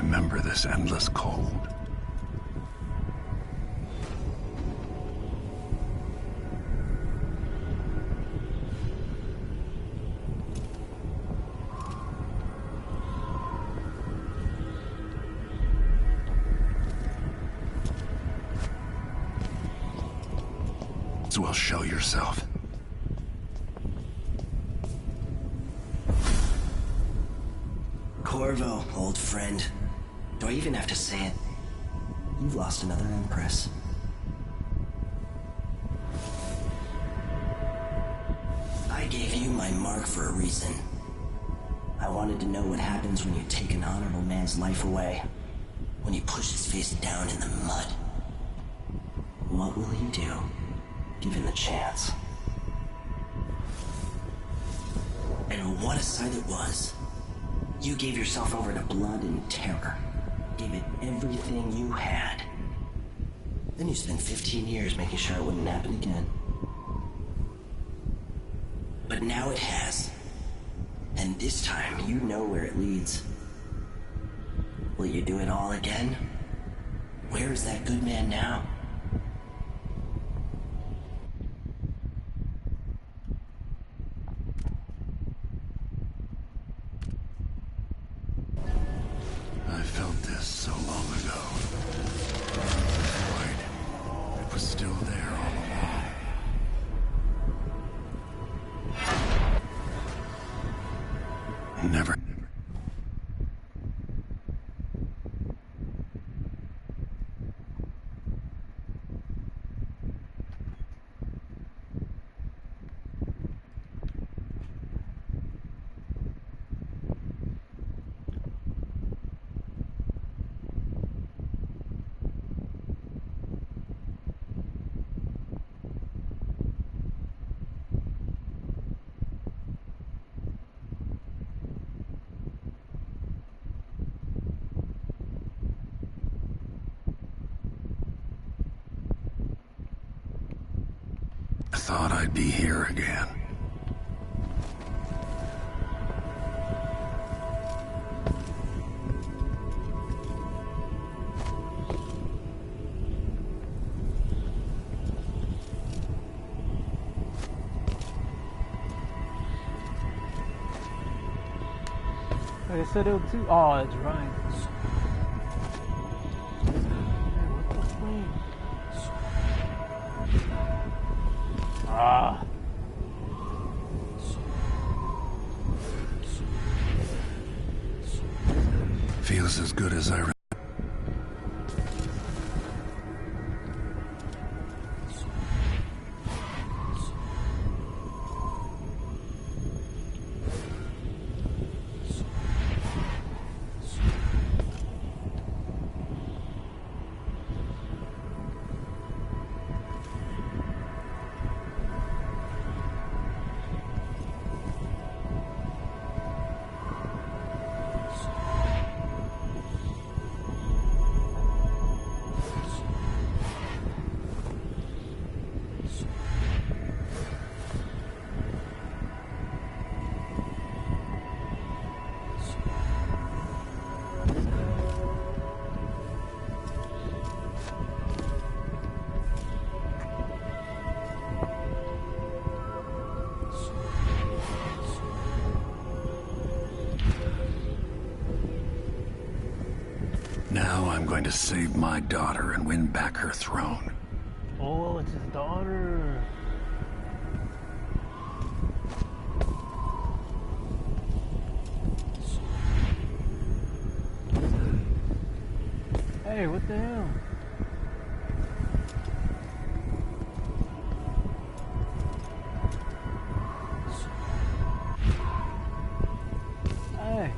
remember this endless cold. As well show yourself. Corvo, old friend. Do I even have to say it? You've lost another Empress. I gave you my mark for a reason. I wanted to know what happens when you take an honorable man's life away. When you push his face down in the mud. What will he do, given the chance? And what a sight it was. You gave yourself over to blood and terror. Gave it everything you had. Then you spent 15 years making sure it wouldn't happen again. But now it has. And this time, you know where it leads. Will you do it all again? Where is that good man now? I felt this so long ago. Void. It was still there all along. Never. I thought I'd be here again. Like I said, it was too. Oh, it's right. What the flame? Ah. Feels as good as I remember. Now I'm going to save my daughter and win back her throne. Oh, it's his daughter. Hey, what the hell? Hey.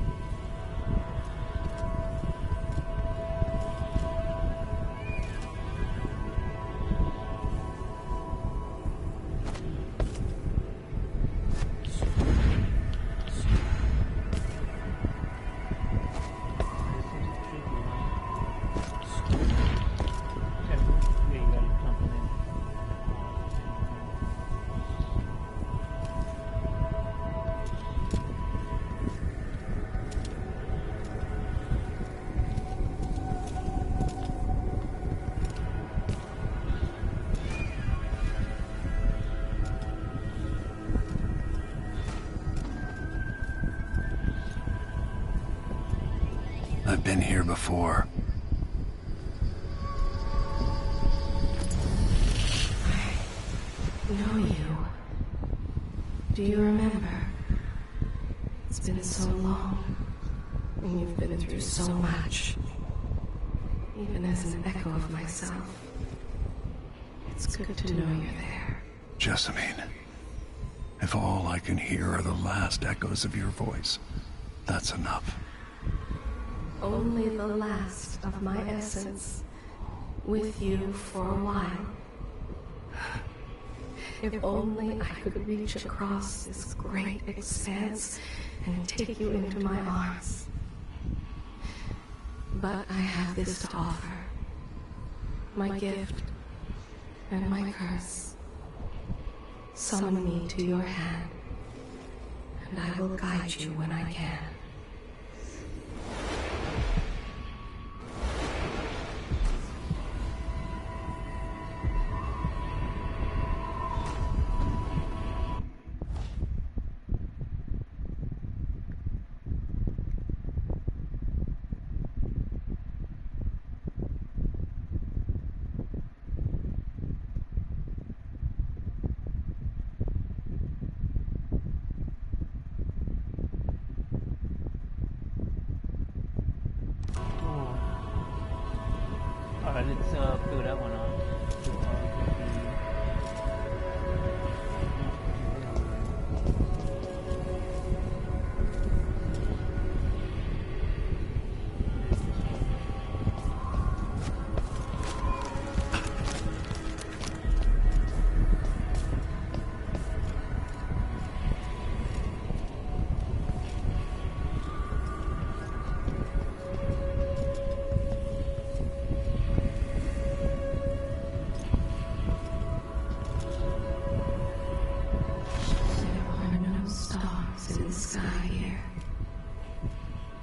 I've been here before. I know you. Do you remember? It's been so long, and you've been through so much. Even as an echo of myself, it's good to know you're there. Jessamine, if all I can hear are the last echoes of your voice, that's enough. Only the last of my essence, with you for a while. If only I could reach across this great expanse and take you into my arms. But I have this to offer. My gift and my curse. Summon me to your hand, and I will guide you when I can. Alright, let's fill that one up.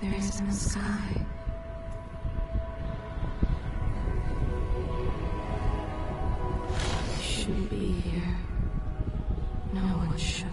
There is no sky. You shouldn't be here. No one should.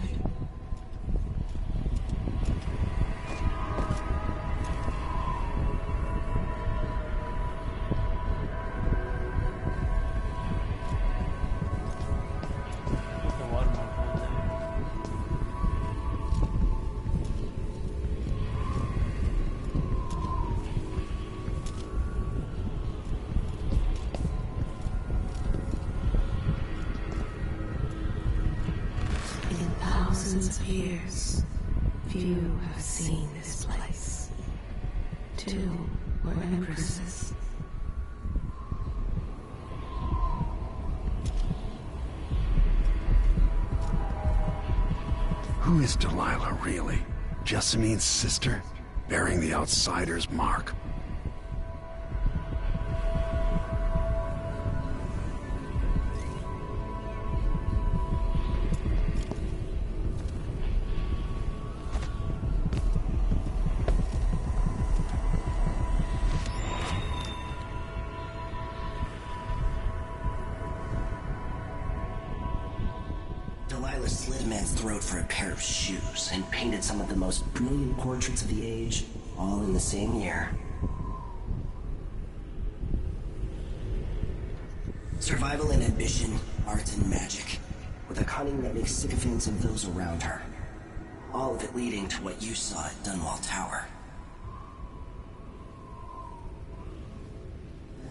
Thousands of years, few have seen this place. 2 were empresses. Who is Delilah, really? Jessamine's sister? Bearing the outsider's mark? Delilah slit a man's throat for a pair of shoes and painted some of the most brilliant portraits of the age, all in the same year. Survival and ambition, art and magic, with a cunning that makes sycophants of those around her. All of it leading to what you saw at Dunwall Tower.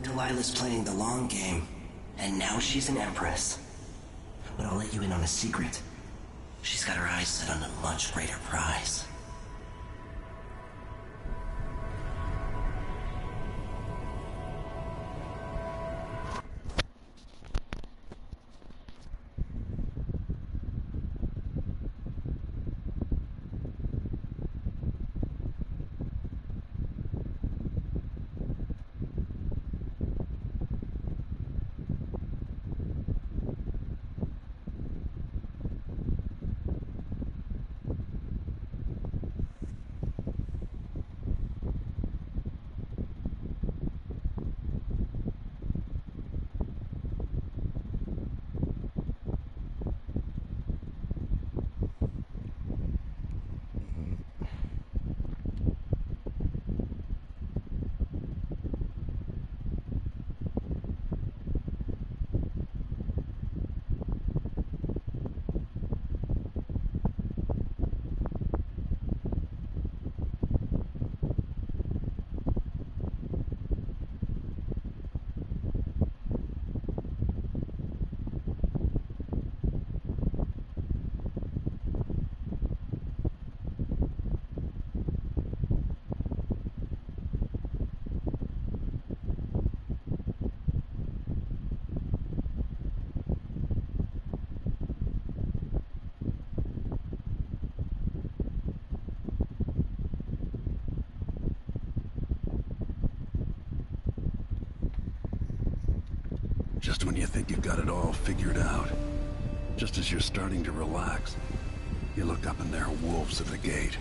Delilah's playing the long game, and now she's an empress. But I'll let you in on a secret. She's got her eyes set on a much greater prize. Just when you think you've got it all figured out, just as you're starting to relax, you look up and there are wolves at the gate.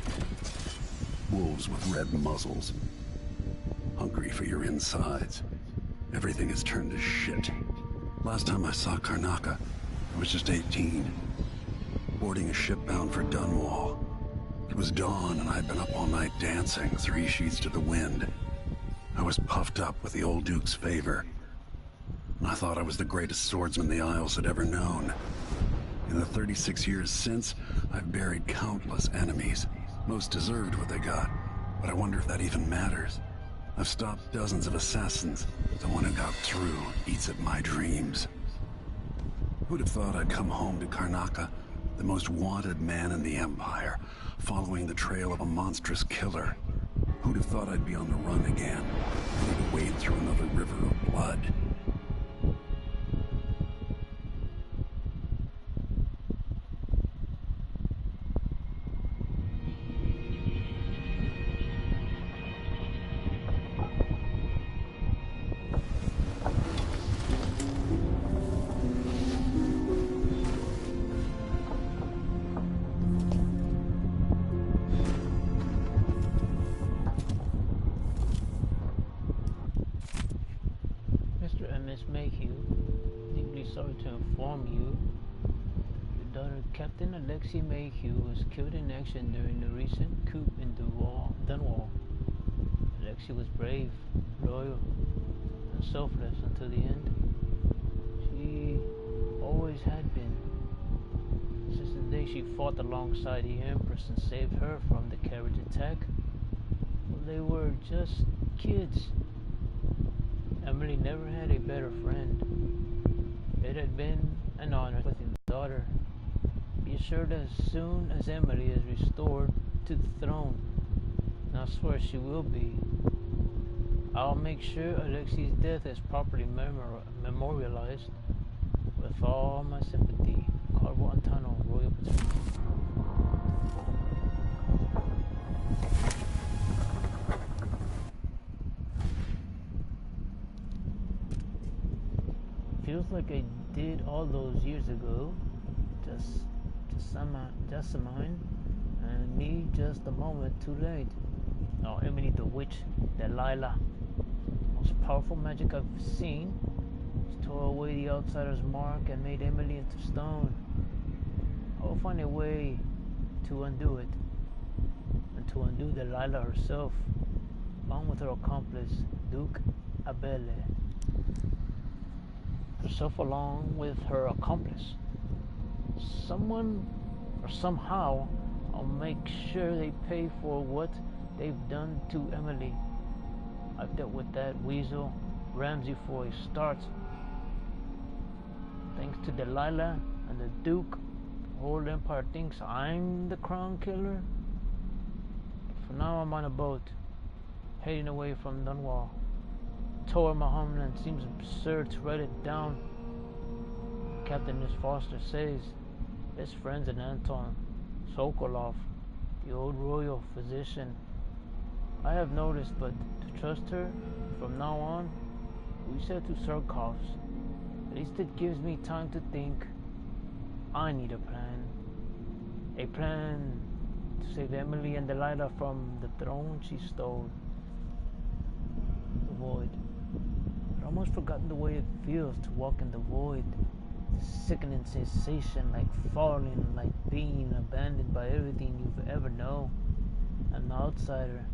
Wolves with red muzzles. Hungry for your insides. Everything has turned to shit. Last time I saw Karnaca, I was just 18. Boarding a ship bound for Dunwall. It was dawn and I'd been up all night dancing, 3 sheets to the wind. I was puffed up with the old Duke's favor. And I thought I was the greatest swordsman the Isles had ever known. In the 36 years since, I've buried countless enemies. Most deserved what they got, but I wonder if that even matters. I've stopped dozens of assassins. The one who got through eats at my dreams. Who'd have thought I'd come home to Karnaca, the most wanted man in the Empire, following the trail of a monstrous killer? Who'd have thought I'd be on the run again, ready to wade through another river of blood? Mayhew, deeply sorry to inform you, your daughter Captain Alexei Mayhew was killed in action during the recent coup in Dunwall. Alexei was brave, loyal, and selfless until the end. She always had been, since the day she fought alongside the Empress and saved her from the carriage attack. Well, they were just kids. Emily never had a better friend. It had been an honor with your daughter. Be assured as soon as Emily is restored to the throne, and I swear she will be, I'll make sure Alexei's death is properly memorialized with all my sympathy. Carvo Antano, Royal Patrol. Feels like I did all those years ago. Jessamine, and me just a moment too late. Oh, Emily the Witch, Delilah. Most powerful magic I've seen. She tore away the outsider's mark and made Emily into stone. I will find a way to undo it. And to undo Delilah herself, along with her accomplice, Duke Abele. Herself along with her accomplice. Someone or somehow I'll make sure they pay for what they've done to Emily. I've dealt with that weasel, Ramsey, for a start. Thanks to Delilah and the Duke, the whole Empire thinks I'm the crown killer. For now I'm on a boat, heading away from Dunwall. Tor Muhammad seems absurd to write it down. Captain Miss Foster says best friends in Anton Sokolov, the old royal physician. I have noticed, but to trust her from now on, we said to Surkovs. At least it gives me time to think. I need a plan. A plan to save Emily and Delilah from the throne she stole. The void. I'd almost forgotten the way it feels to walk in the void. The sickening sensation, like falling, like being abandoned by everything you've ever known. An outsider,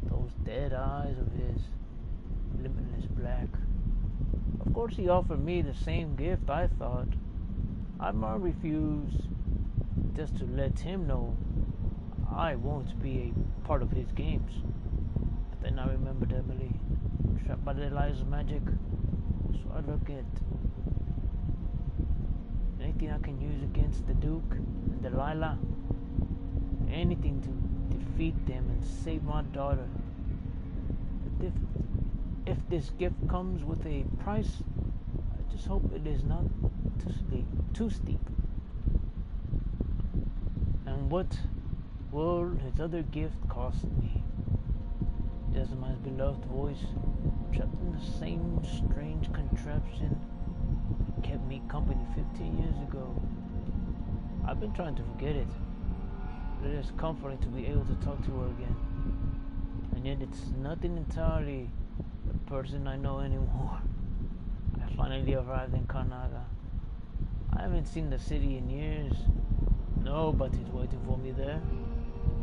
those dead eyes of his, limitless black. Of course he offered me the same gift, I thought. I might refuse, just to let him know I won't be a part of his games. But then I remembered Emily, trapped by Delilah's magic, so I look at anything I can use against the Duke and Delilah, anything to defeat them and save my daughter. But if this gift comes with a price, I just hope it is not too steep. And what will his other gift cost me? Jessamine's beloved voice, trapped in the same strange contraption kept me company 15 years ago. I've been trying to forget it, but it is comforting to be able to talk to her again. And yet it's nothing entirely the person I know anymore. I finally arrived in Karnaga. I haven't seen the city in years. Nobody's waiting for me there.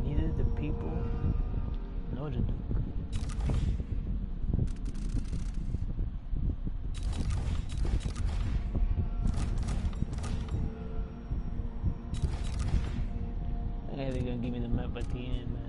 Neither the people nor the Duke. Hey, they're gonna give me the map at the end, man.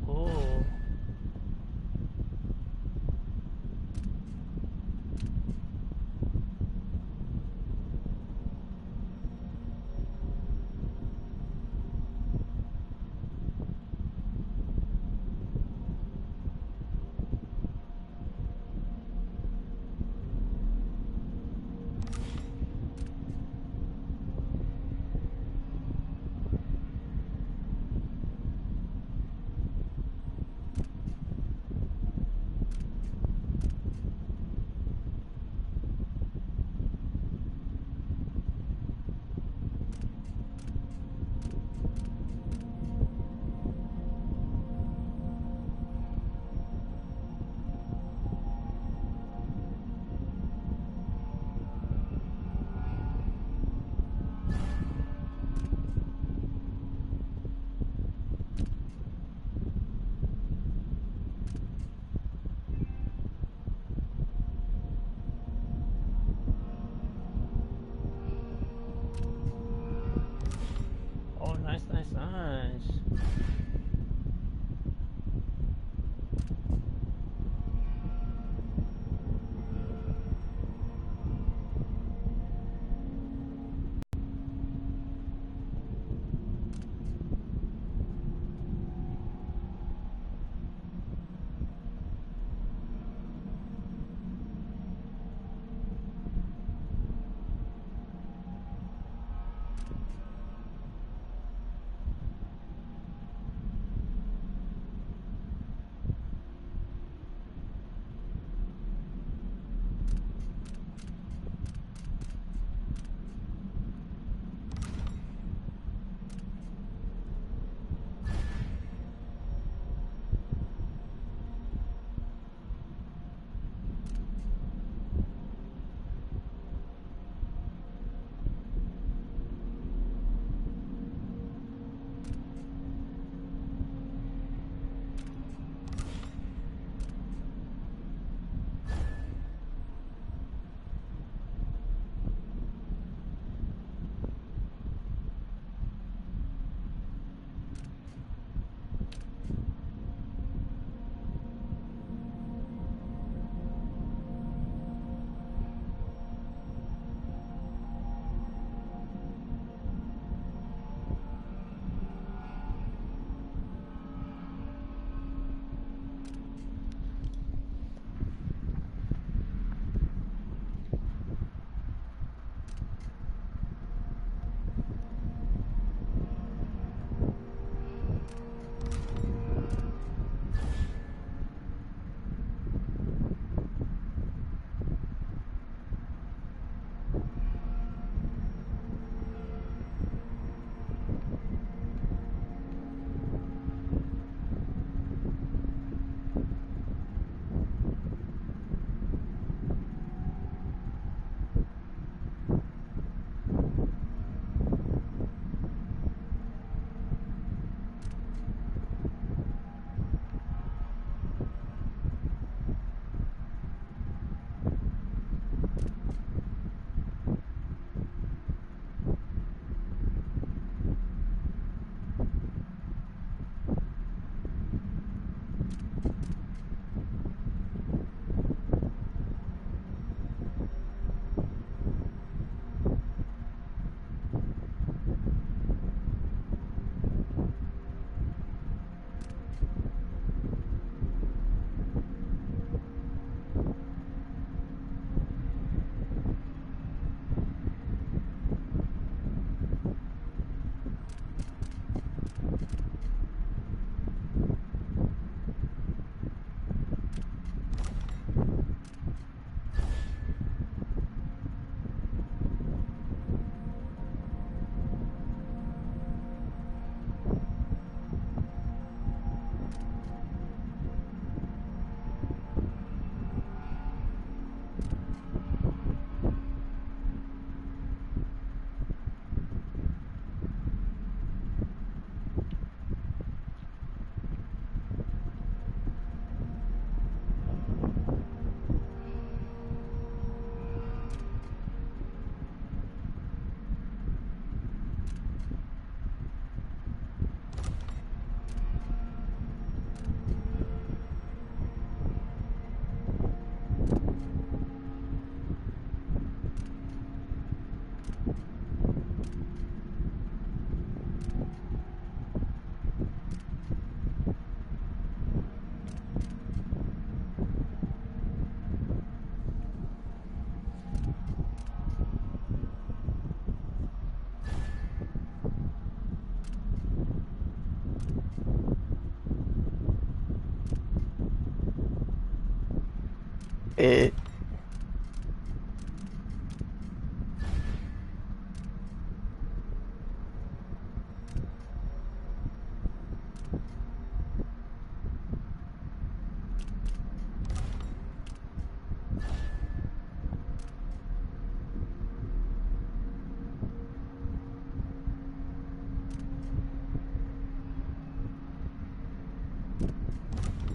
Oh.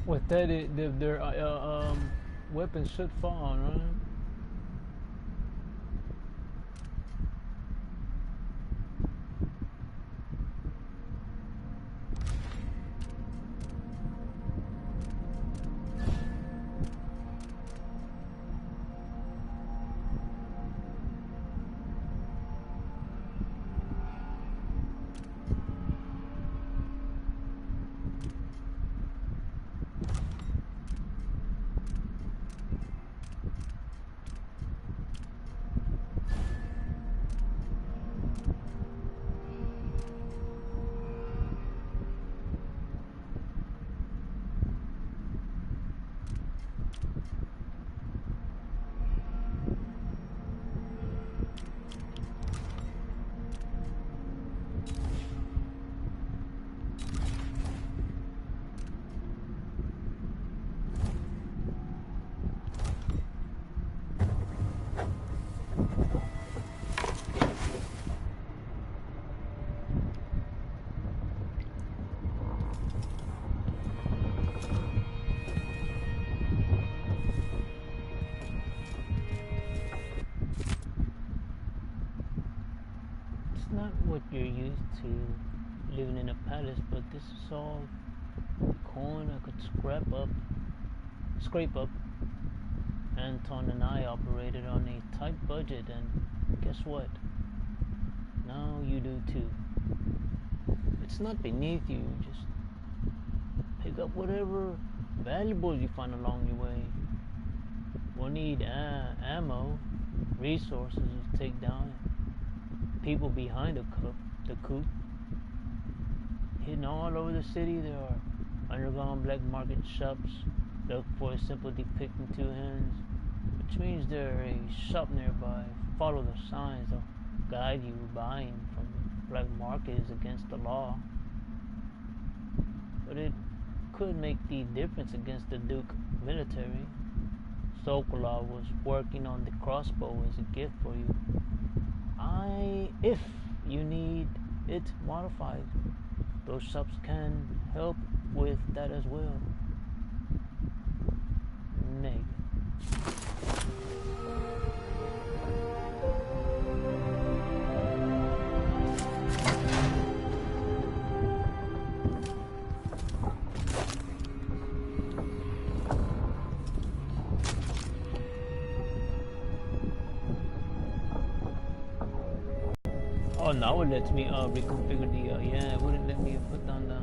With that, their weapons should fall, right? It's not what you're used to living in a palace, but this is all coin I could scrape up. Anton and I operated on a tight budget, and guess what? Now you do too. It's not beneath you, just pick up whatever valuables you find along your way. We'll need ammo, resources to take down people behind the coup. Hidden all over the city, there are underground black market shops. Look for a simple depicting two hands, which means there a shop nearby. Follow the signs, they'll guide you. Buying from the black market is against the law, but it could make the difference against the Duke military. Sokolov was working on the crossbow as a gift for you. If you need it modified, those shops can help with that as well. Meg. Oh, now it lets me reconfigure the yeah, it wouldn't let me put down the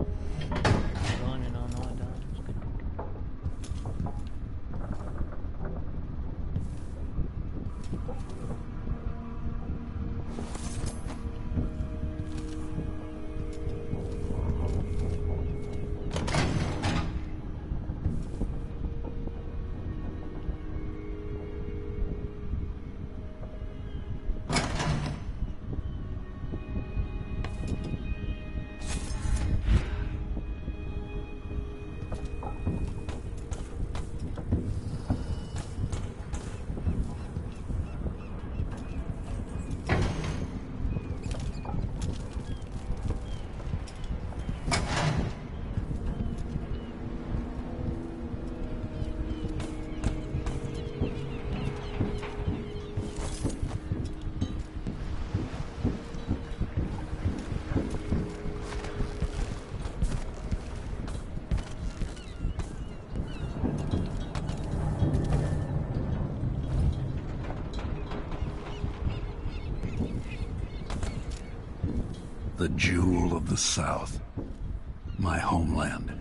gun and all that. It's good. The jewel of the South. My homeland.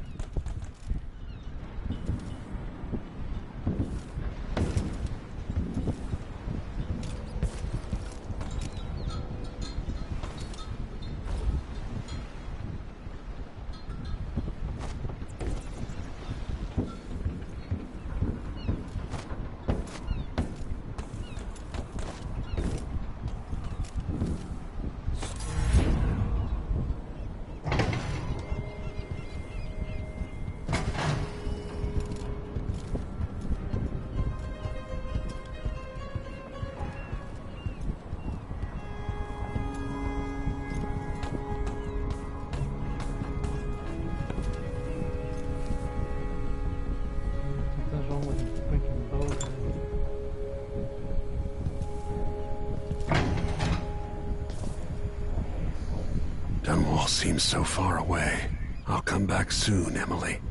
seems so far away. I'll come back soon, Emily.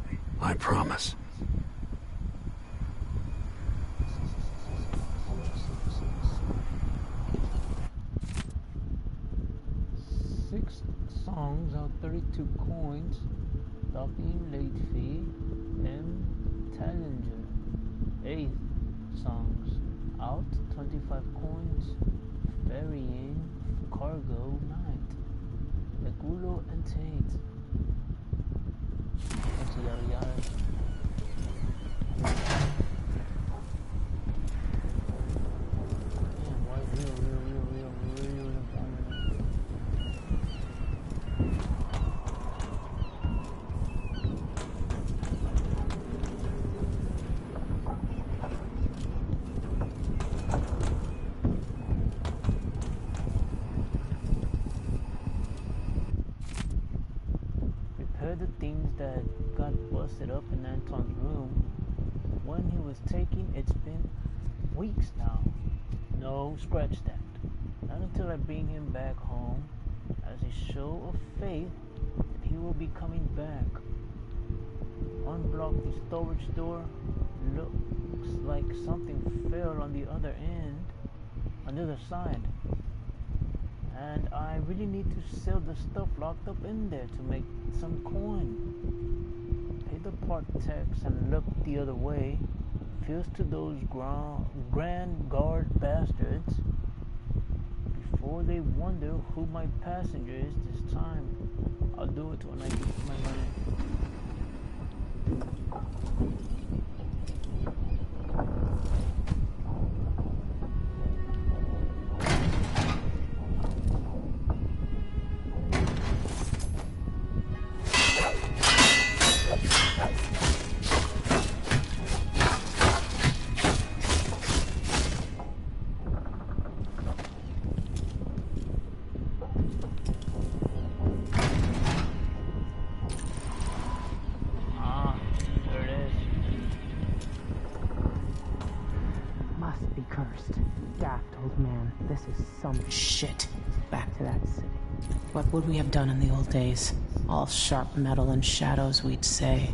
I promise. Six songs out 32 coins. Duffy late fee. M. Tallinger. 8 songs out 25 coins. Ferrying cargo night. Legulo and Tate. Yada yada. Damn, why real informative. Repair the things that got busted up in Anton's room when he was taking. It's been weeks now. No, scratch that. Not until I bring him back home as a show of faith that he will be coming back. Unblock the storage door. Looks like something fell on the other end, on the other side. And I really need to sell the stuff locked up in there to make some coin. Pay the part tax and look the other way. Feels to those Grand Guard bastards before they wonder who my passenger is this time. I'll do it when I get my money. This is some shit. Back to that city. What would we have done in the old days? All sharp metal and shadows, we'd say.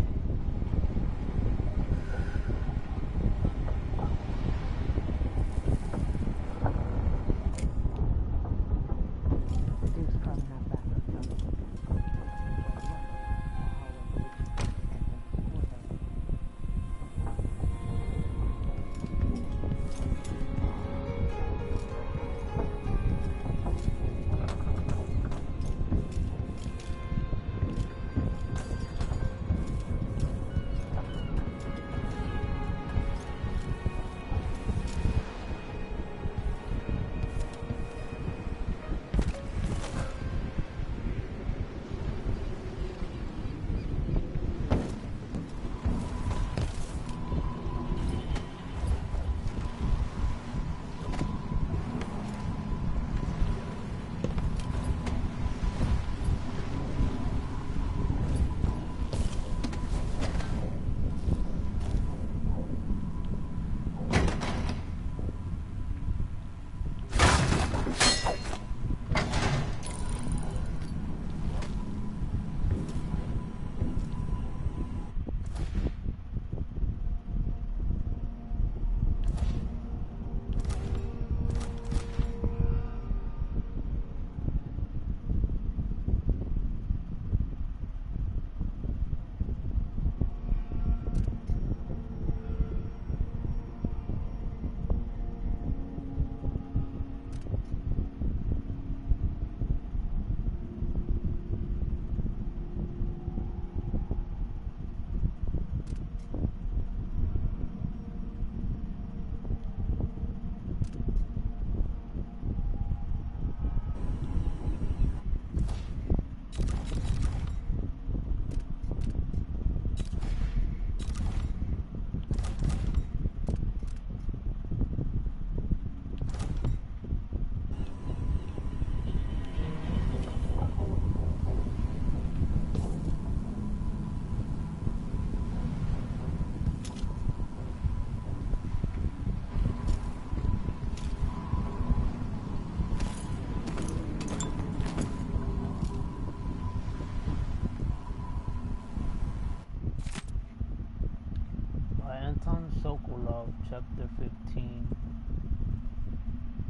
Prologue, Chapter 15.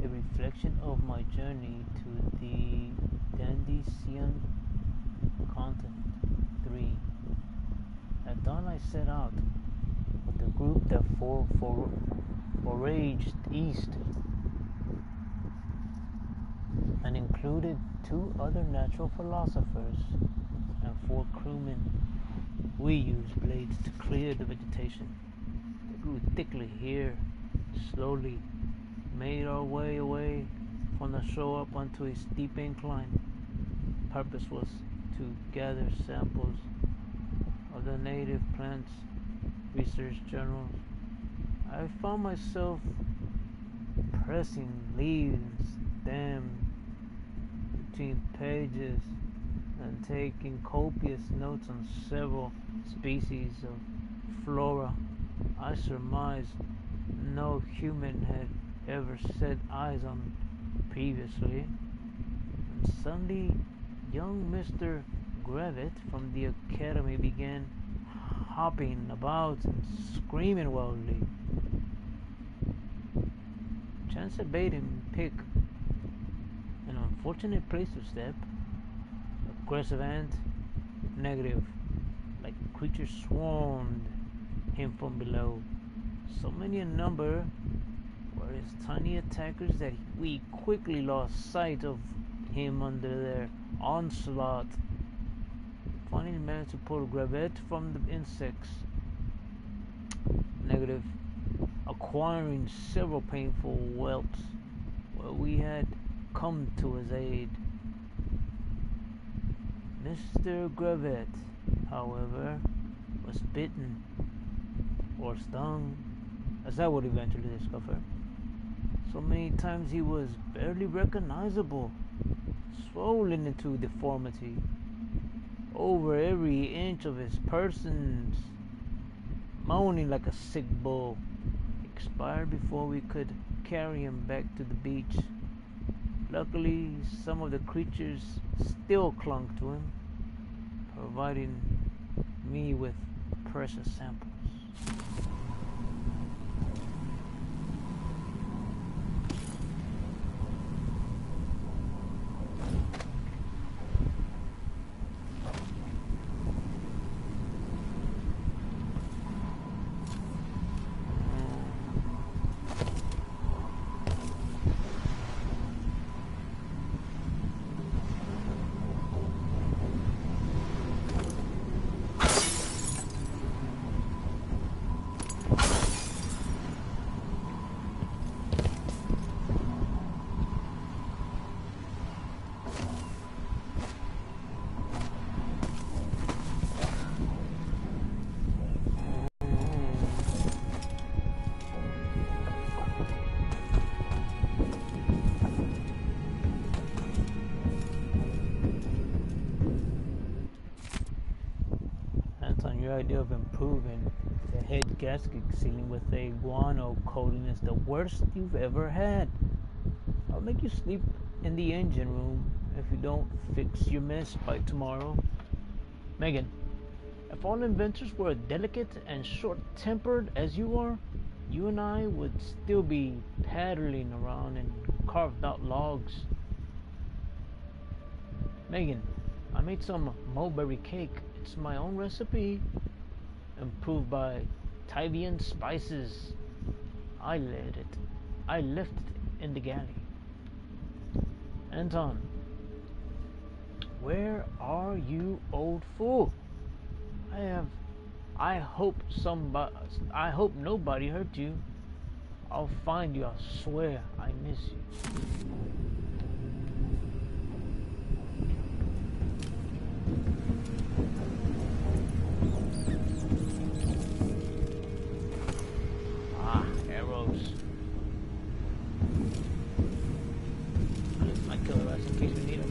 A reflection of my journey to the Dandisian continent. 3. At dawn I set out with the group that foraged east and included 2 other natural philosophers and 4 crewmen. We used blades to clear the vegetation. They grew thickly here, slowly made our way away from the shore up onto a steep incline. Purpose was to gather samples of the native plants, research journals. I found myself pressing leaves, stems between pages, and taking copious notes on several species of flora I surmised no human had ever set eyes on previously. And suddenly, young Mr. Grevitt from the academy began hopping about and screaming wildly. Chance had bade him pick an unfortunate place to step. Aggressive ant? Negative. Like creatures swarmed him from below. So many in number were his tiny attackers that we quickly lost sight of him under their onslaught. Finally managed to pull Grevitt from the insects. Negative. Acquiring several painful whelps where we had come to his aid. Mr. Grevitt, however, was bitten or stung, as I would eventually discover. So many times he was barely recognizable, swollen into deformity. Over every inch of his person, moaning like a sick bull, expired before we could carry him back to the beach. Luckily, some of the creatures still clung to him, providing me with precious samples. Your idea of improving the head gasket sealing with a guano coating is the worst you've ever had. I'll make you sleep in the engine room if you don't fix your mess by tomorrow. Megan, if all inventors were as delicate and short-tempered as you are, you and I would still be paddling around in carved-out logs. Megan, I made some mulberry cake. It's my own recipe, improved by Tyvian spices. I left it in the galley. Anton, where are you, old fool? I hope nobody hurt you. I'll find you, I swear. I miss you. Arrows. My killer eyes in case we need them.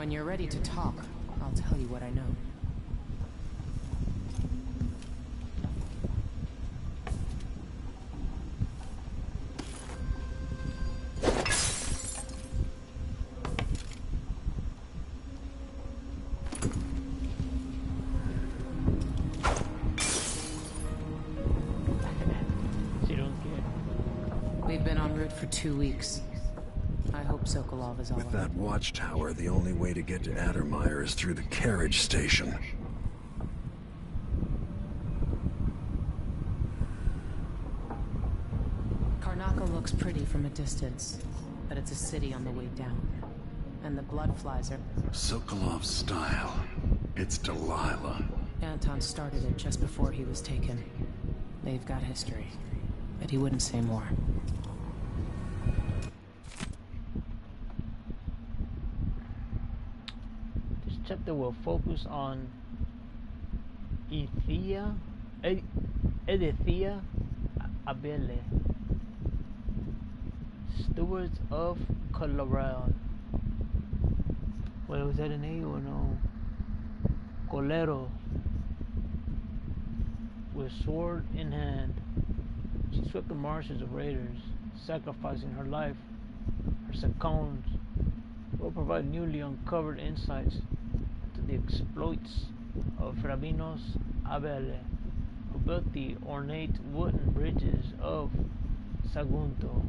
When you're ready to talk, I'll tell you what I know. We've been en route for 2 weeks. I hope Sokolov is all With right. that watchtower, the only way to get to Addermeyer is through the carriage station. Karnaca looks pretty from a distance, but it's a city on the way down. And the blood flies are... Sokolov's style. It's Delilah. Anton started it just before he was taken. They've got history, but he wouldn't say more. This chapter will focus on Edithia Abele, stewards of Colorado. Well, was that an A or no? Colero. With sword in hand, she swept the marshes of raiders, sacrificing her life. Her seconds will provide newly uncovered insights into the exploits of Rabinos Abele, who built the ornate wooden bridges of Sagunto.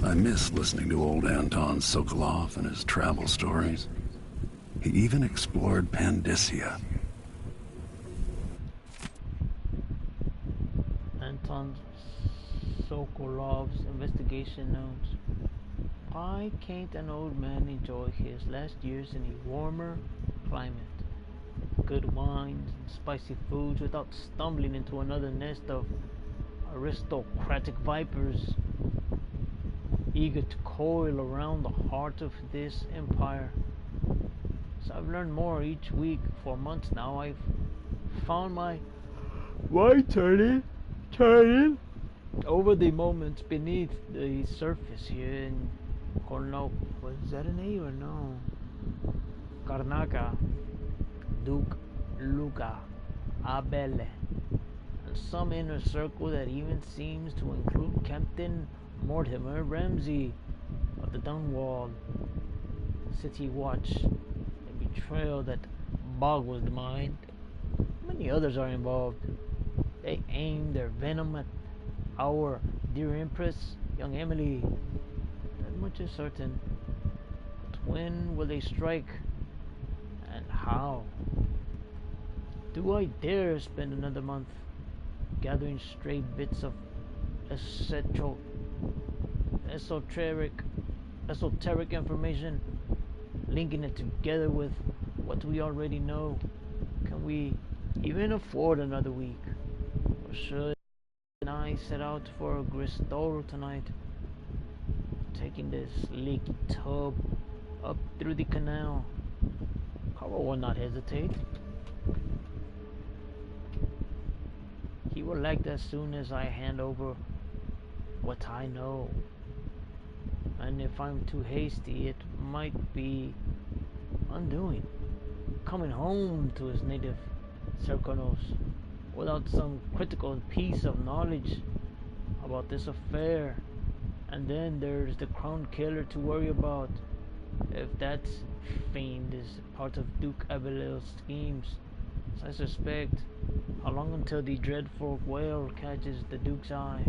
I miss listening to old Anton Sokolov and his travel stories. He even explored Pandyssia. Anton Sokolov's investigation notes. Why can't an old man enjoy his last years in a warmer climate? Good wines and spicy foods without stumbling into another nest of aristocratic vipers eager to coil around the heart of this empire. So I've learned more each week. For months now, I've found my why turning over the moments beneath the surface here in Corno. Was that an A or no? Karnaca, Duke Luca Abele, and some inner circle that even seems to include Captain Mortimer Ramsey of the Dunwall City Watch, a betrayal that boggles the mind. Many others are involved. They aim their venom at our dear Empress, young Emily. That much is certain. But when will they strike? And how? Do I dare spend another month gathering stray bits of esoteric information, linking it together with what we already know? Can we even afford another week? Or should I set out for Gristol tonight, taking this leaky tub up through the canal? Carl will not hesitate. He will act as soon as I hand over what I know. And if I'm too hasty, it might be undoing, coming home to his native Serkonos without some critical piece of knowledge about this affair. And then there's the Crown Killer to worry about. If that fiend is part of Duke Abel's schemes, as I suspect, how long until the dreadful whale catches the Duke's eye?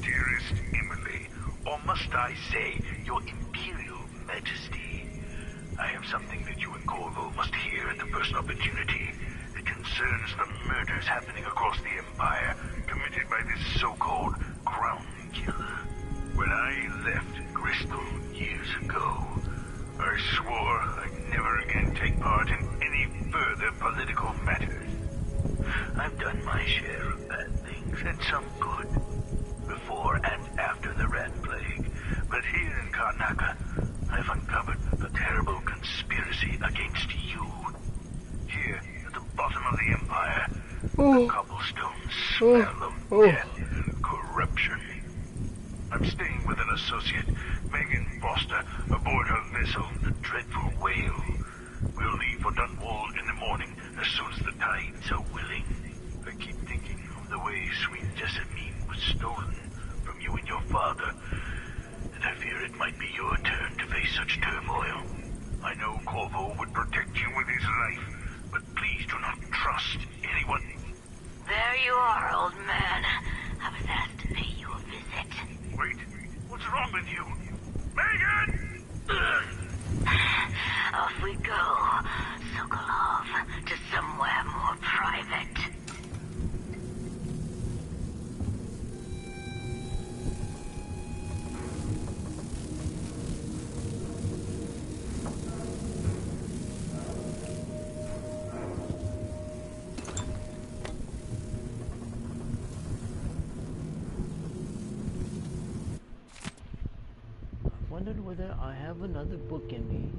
Dearest Emily, or must I say, your Imperial Majesty, Corvo must hear at the first opportunity. It concerns the murders happening across the Empire, committed by this so-called Crown Killer. When I left Crystal years ago, I swore I'd never again take part in any further political matters. I've done my share of bad things, and some good, before and after the Rat Plague. But here in Karnaca, I've uncovered a terrible conspiracy against you. Here, at the bottom of the Empire, the cobblestones smell of death and corruption. I'm staying with an associate, Megan Foster, aboard her vessel, the Dreadful Whale. We'll leave for Dunwall in the morning, as soon as the tides are willing. I keep thinking of the way sweet Jessamine was stolen from you and your father, and I fear it might be your turn to face such turmoil. I know Corvo would protect you with his life, but please do not trust anyone. There you are, old man. I was asked to pay you a visit. Wait, what's wrong with you? Megan! Off we go, Sokolov, to somewhere more private. Wondered whether I have another book in me.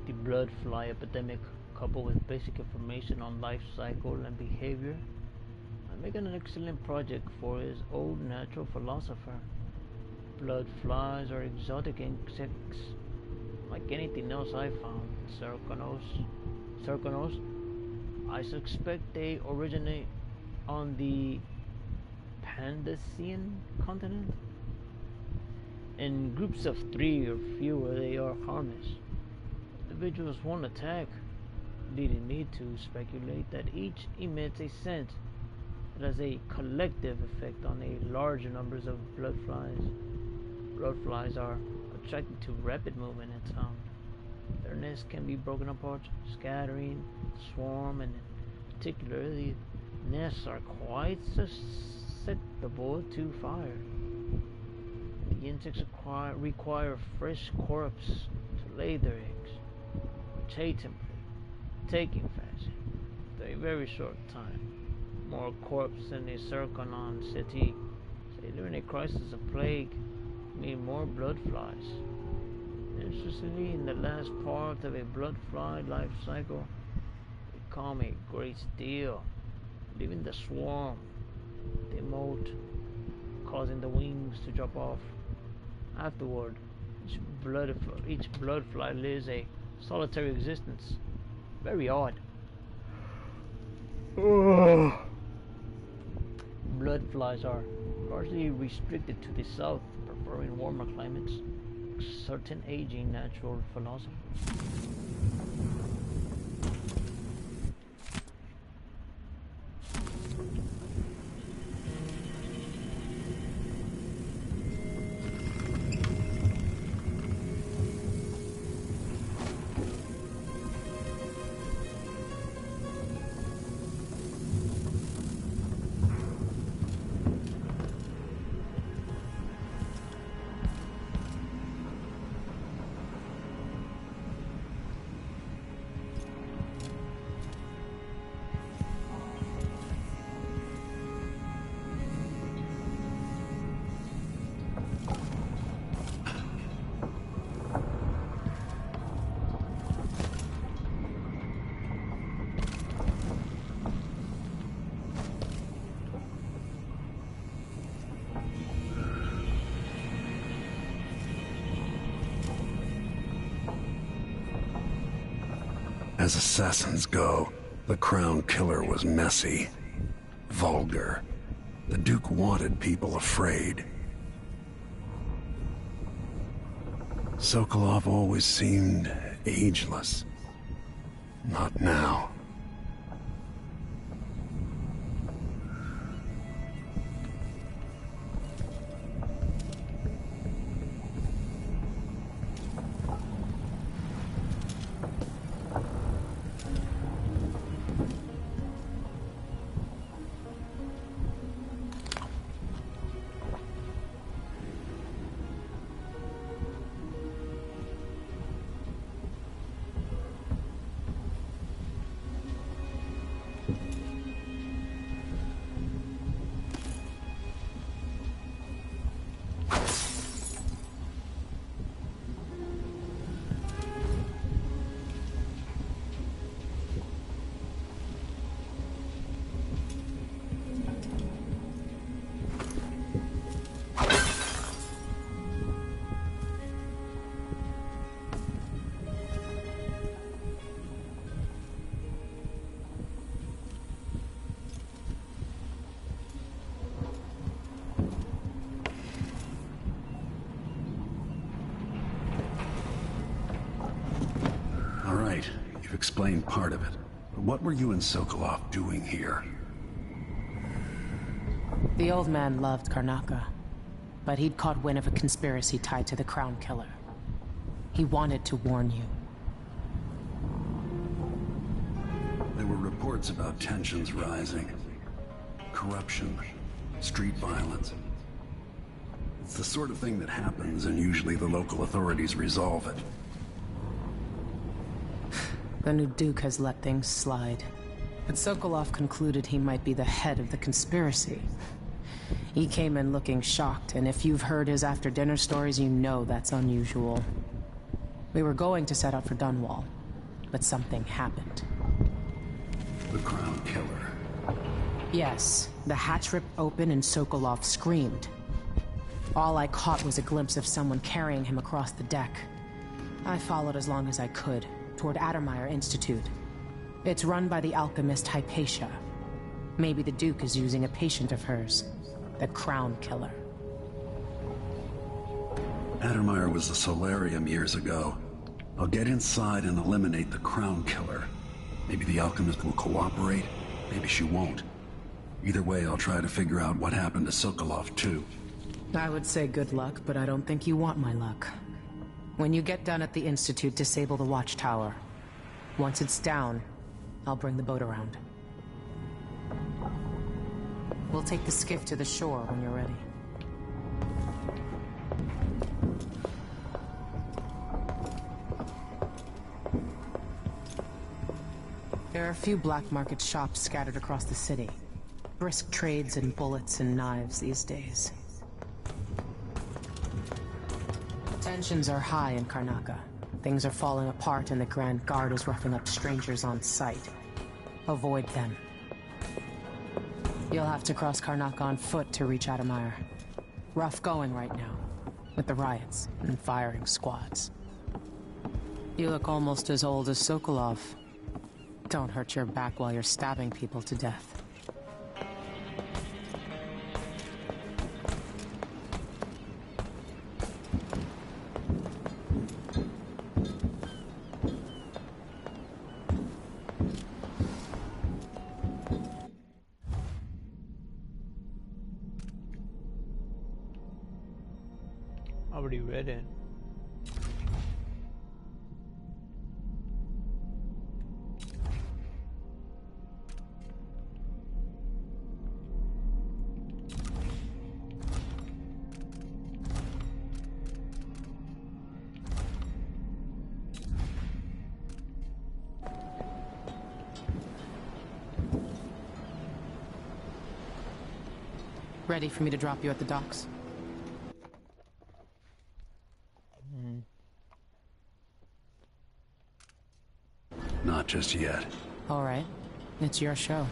The blood fly epidemic, coupled with basic information on life cycle and behavior, I make an excellent project for his old natural philosopher. Blood flies are exotic insects, like anything else I found. Serkanos. I suspect they originate on the Pandasian continent. In groups of 3 or fewer, they are harmless. Individuals won't attack, leading me to speculate that each emits a scent that has a collective effect on a large numbers of blood flies. Blood flies are attracted to rapid movement and sound. Their nests can be broken apart, scattering, swarm, and in particular, the nests are quite susceptible to fire. The insects require fresh corpse to lay their eggs, which hasten taking fashion after a very short time. More corpse in a Serkanon city, say during a crisis of plague, mean more blood flies. Interestingly, in the last part of a blood fly life cycle, they come a great deal, leaving the swarm, they molt, causing the wings to drop off. Afterward, each blood fly lives a solitary existence. Very odd. Blood flies are largely restricted to the south, preferring warmer climates. Certain aging natural philosophers. As assassins go, the Crown Killer was messy, vulgar. The Duke wanted people afraid. Sokolov always seemed ageless. Not now. explained part of it. But what were you and Sokolov doing here? The old man loved Karnaca, but he'd caught wind of a conspiracy tied to the Crown Killer. He wanted to warn you. There were reports about tensions rising. Corruption, street violence. It's the sort of thing that happens, and usually the local authorities resolve it. The new Duke has let things slide. But Sokolov concluded he might be the head of the conspiracy. He came in looking shocked, and if you've heard his after-dinner stories, you know that's unusual. We were going to set out for Dunwall, but something happened. The Crown Killer. Yes, the hatch ripped open and Sokolov screamed. All I caught was a glimpse of someone carrying him across the deck. I followed as long as I could, toward Addermeyer Institute. It's run by the alchemist Hypatia. Maybe the Duke is using a patient of hers, the Crown Killer. Addermeyer was a solarium years ago. I'll get inside and eliminate the Crown Killer. Maybe the alchemist will cooperate, maybe she won't. Either way, I'll try to figure out what happened to Sokolov, too. I would say good luck, but I don't think you want my luck. When you get done at the Institute, disable the watchtower. Once it's down, I'll bring the boat around. We'll take the skiff to the shore when you're ready. There are a few black market shops scattered across the city. Brisk trades in bullets and knives these days. Tensions are high in Karnaca. Things are falling apart and the Grand Guard is roughing up strangers on sight. Avoid them. You'll have to cross Karnaca on foot to reach Addermeyer. Rough going right now, with the riots and firing squads. You look almost as old as Sokolov. Don't hurt your back while you're stabbing people to death. Already read it. Ready for me to drop you at the docks? Not just yet. All right. It's your show.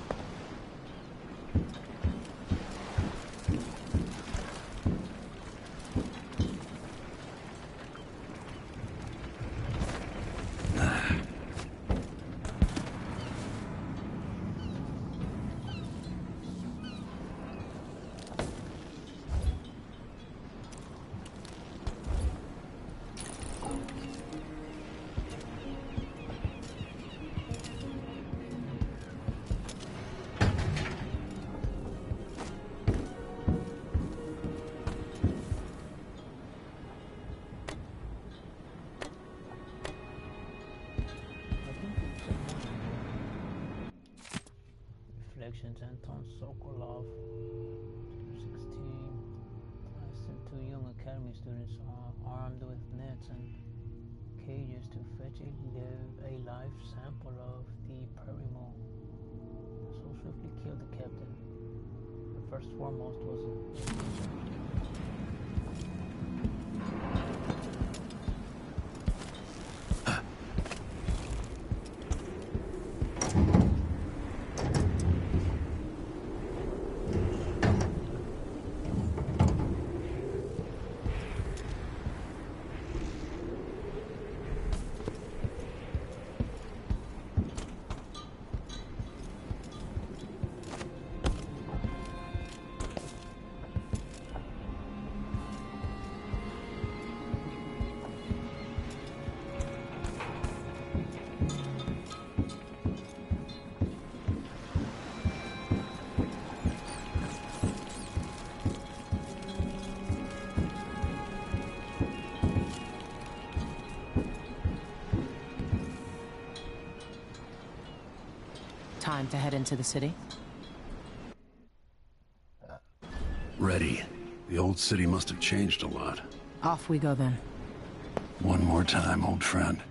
Reflections, Anton Sokolov, 16. I sent two young academy students armed with nets and cages to fetch a live sample of the Perimo. So swiftly killed the captain. The first foremost was time to head into the city? Ready. The old city must have changed a lot. Off we go then. One more time, old friend.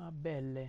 Ah, belle.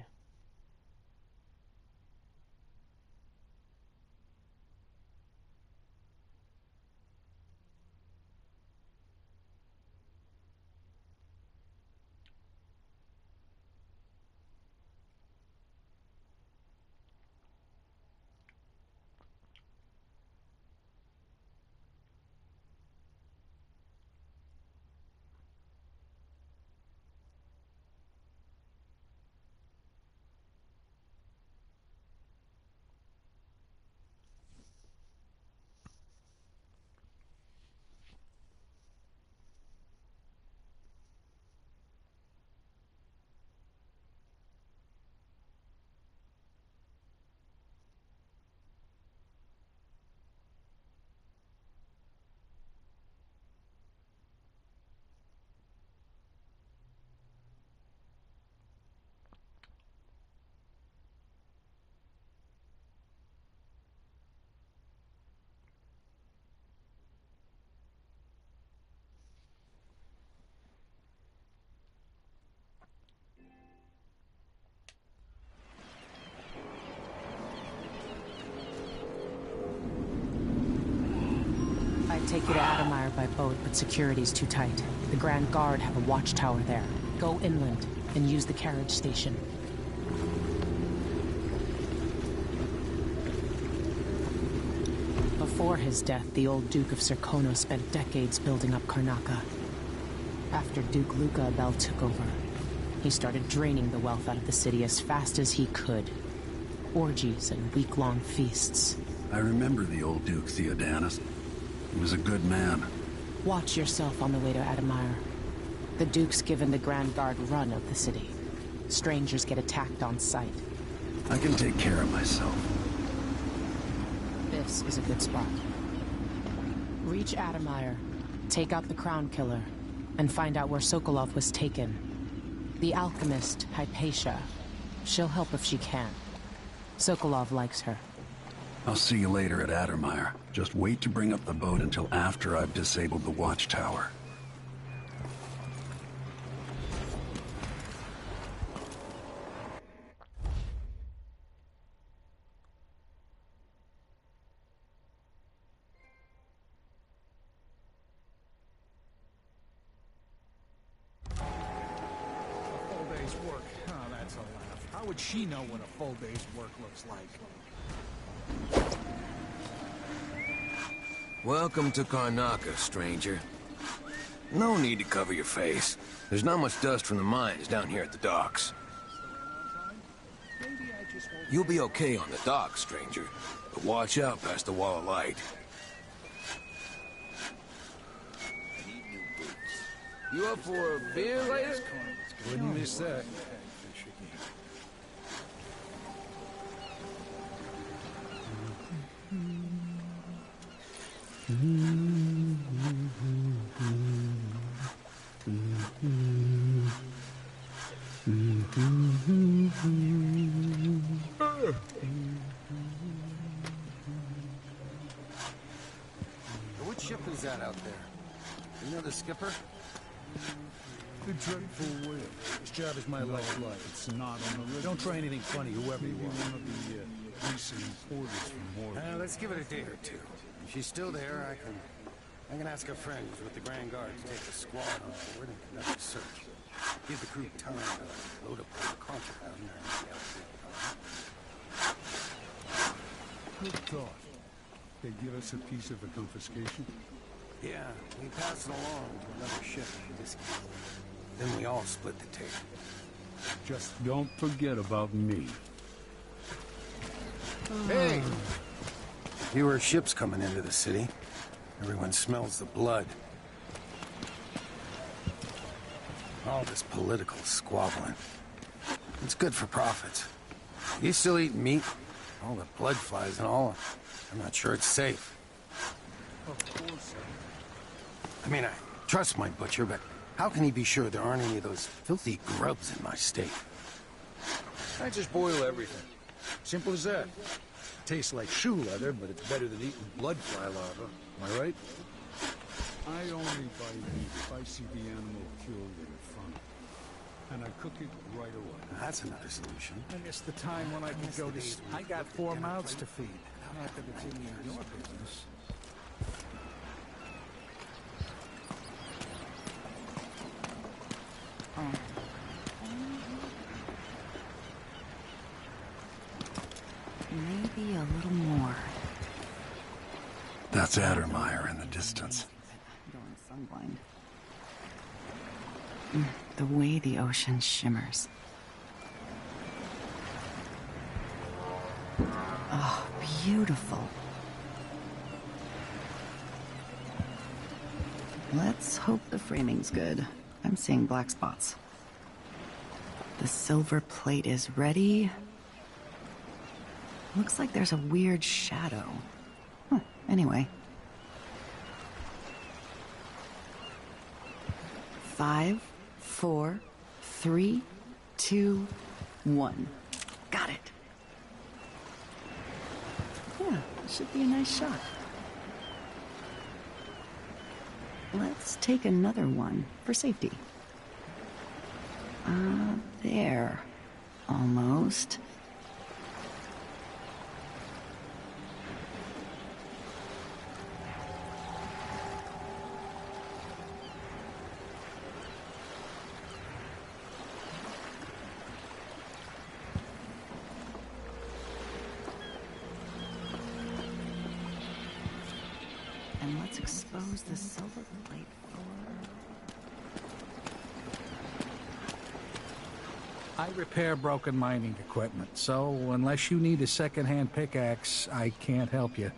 I'd take you to Addermire by boat, but security's too tight. The Grand Guard have a watchtower there. Go inland and use the carriage station. Before his death, the old Duke of Serkonos spent decades building up Karnaca. After Duke Luca Abel took over, he started draining the wealth out of the city as fast as he could. Orgies and week-long feasts. I remember the old Duke Theodanis. He was a good man. Watch yourself on the way to Addermire. The Duke's given the Grand Guard run of the city. Strangers get attacked on sight. I can take care of myself. This is a good spot. Reach Addermire, take out the Crown Killer, and find out where Sokolov was taken. The alchemist, Hypatia. She'll help if she can. Sokolov likes her. I'll see you later at Addermire. Just wait to bring up the boat until after I've disabled the watchtower. Full day's work. Oh, that's a laugh. How would she know what a full day's work looks like? Welcome to Karnaca, stranger. No need to cover your face. There's not much dust from the mines down here at the docks. You'll be okay on the docks, stranger. But watch out past the wall of light. You up for a beer later? Wouldn't miss that. Which ship is that out there? You know the skipper? The dreadful will. This job is my lifeblood. It's not on the river. Don't try anything funny, whoever you are. One of the recent importers from Morgan. Let's give it a day or two. If she's still there, I can ask a friend who's with the Grand Guard to take the squad on board and conduct a search. Give the crew time to load up all the contraband and Good thought. They give us a piece of the confiscation? yeah, we pass it along to another ship in this case. Then we all split the take. Just don't forget about me. Hey! Fewer ships coming into the city. Everyone smells the blood. All this political squabbling. It's good for profits. You still eat meat? All the blood flies and all. I'm not sure it's safe. Of course. I mean, I trust my butcher, but how can he be sure there aren't any of those filthy grubs in my steak? I just boil everything. Simple as that. Tastes like shoe leather, but it's better than eating blood fly larvae. Am I right? I only buy meat if I see the animal killed in front of me. And I cook it right away. That's another solution. I miss the time when I could go to... I got 4 mouths to feed. Not that it's any of your business. Maybe a little more. That's Addermeyer in the distance. I'm going sunblind. The way the ocean shimmers. Oh, beautiful. Let's hope the framing's good. I'm seeing black spots. The silver plate is ready. Looks like there's a weird shadow. Huh, anyway. 5, 4, 3, 2, 1. Got it. Yeah, should be a nice shot. Let's take another one for safety. There. Almost. And let's expose the silver plate for... I repair broken mining equipment, so unless you need a second-hand pickaxe, I can't help you.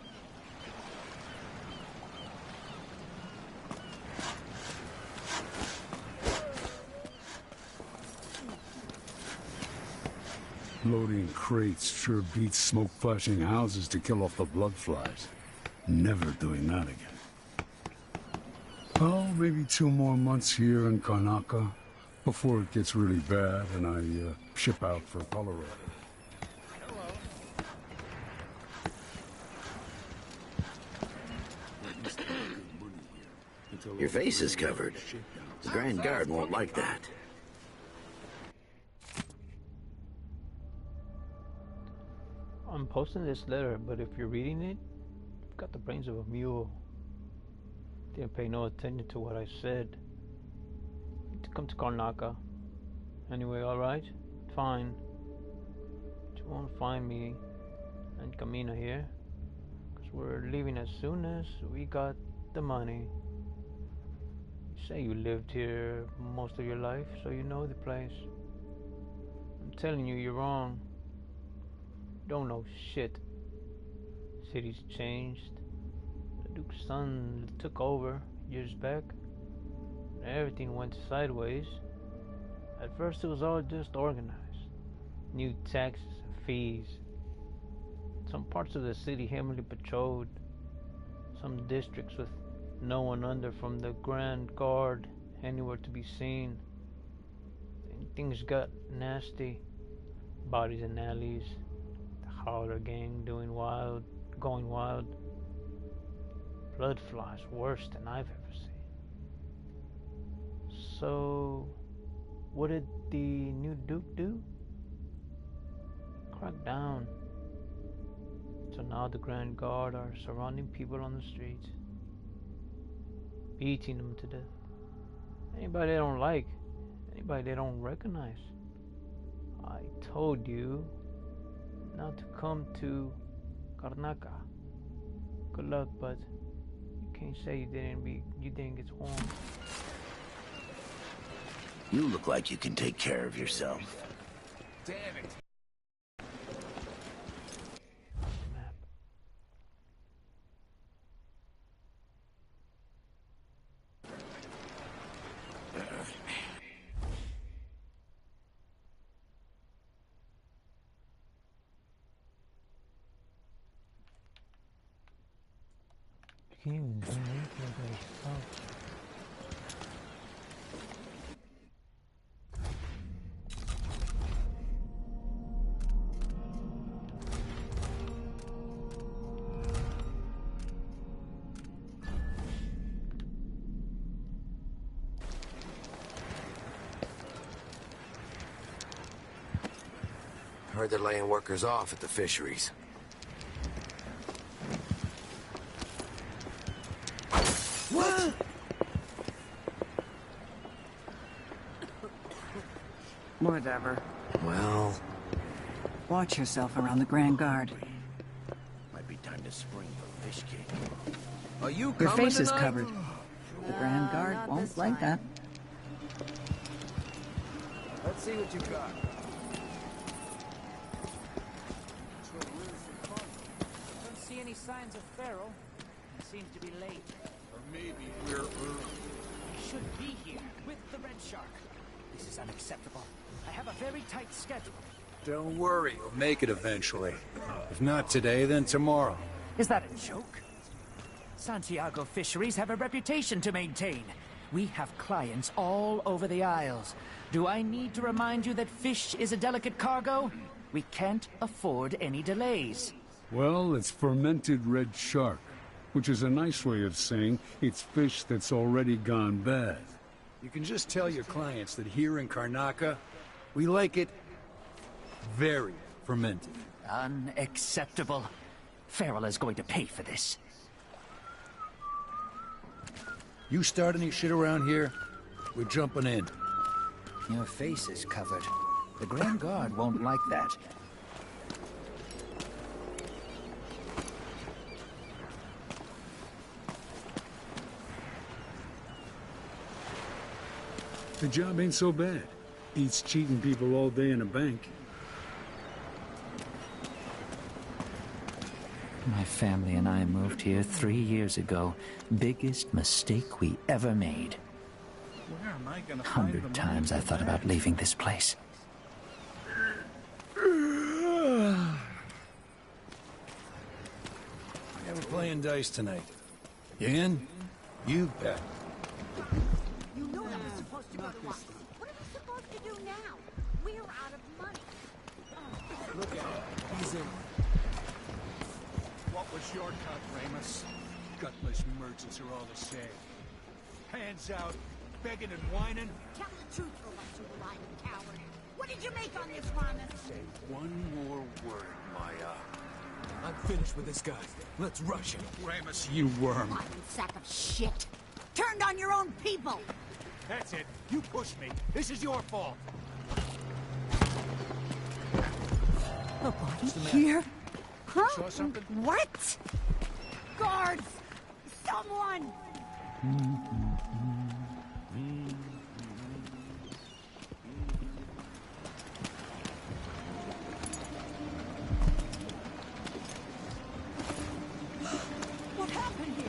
Loading crates sure beats smoke-flashing houses to kill off the blood flies. Never doing that again. Well, maybe 2 more months here in Karnaca before it gets really bad and I ship out for Colorado. Your face is covered. The Grand Guard won't like that. I'm posting this letter, but if you're reading it, you've got the brains of a mule. Didn't pay no attention to what I said. To come to Karnaca. Anyway, alright? Fine. But you won't find me and Camina here. Because we're leaving as soon as we got the money. You say you lived here most of your life, so you know the place. I'm telling you, you're wrong. You don't know shit. City's changed. The Duke's son took over years back. Everything went sideways. At first it was all just organized. New taxes and fees. Some parts of the city heavily patrolled. Some districts with no one under from the Grand Guard anywhere to be seen. And things got nasty. Bodies in alleys. The Howler gang going wild. Blood flies worse than I've ever seen. So, what did the new Duke do? Crack down. So now the Grand Guard are surrounding people on the streets, beating them to death. Anybody they don't like, anybody they don't recognize. I told you not to come to Karnaca. Good luck, but you can't say you didn't get swarmed. You look like you can take care of yourself. Damn it. You can't even do anything by yourself. Heard they're laying workers off at the fisheries. What? Whatever. Well, Watch yourself around the Grand Guard. Might be time to spring for fish cake. are you Your coming face is tonight? covered. The Grand Guard won't like that. Let's see what you got. Don't see any signs of Farrell. He seems to be late. Or maybe we're He should be here with the Red Shark. This is unacceptable. I have a very tight schedule. Don't worry, you'll make it eventually. If not today, then tomorrow. Is that a joke? Santiago Fisheries have a reputation to maintain. We have clients all over the Isles. Do I need to remind you that fish is a delicate cargo? We can't afford any delays. Well, it's fermented red shark, which is a nice way of saying it's fish that's already gone bad. You can just tell your clients that here in Karnaca, we like it very fermented. Unacceptable. Farrell is going to pay for this. You start any shit around here, we're jumping in. Your face is covered. The Grand Guard won't like that. The job ain't so bad. Beats cheating people all day in a bank. My family and I moved here 3 years ago. Biggest mistake we ever made. Where am I gonna find the 100 money times I for thought that? about leaving this place. Yeah, we're playing dice tonight. You in? You bet. You know I was supposed to go to one. What are we supposed to do now? We're out of money. Look at him. He's in. What was your cut, Ramus? Gutless merchants are all the same. Hands out, begging and whining. Tell the truth for once, you lying coward. What did you make on this, Ramus? Say one more word, Maya. I'm finished with this guy. Let's rush him. Ramus, you worm. Lying sack of shit. Turned on your own people. That's it. You pushed me. This is your fault. A body here? Huh? Saw something? What? Guards! Someone! What happened here?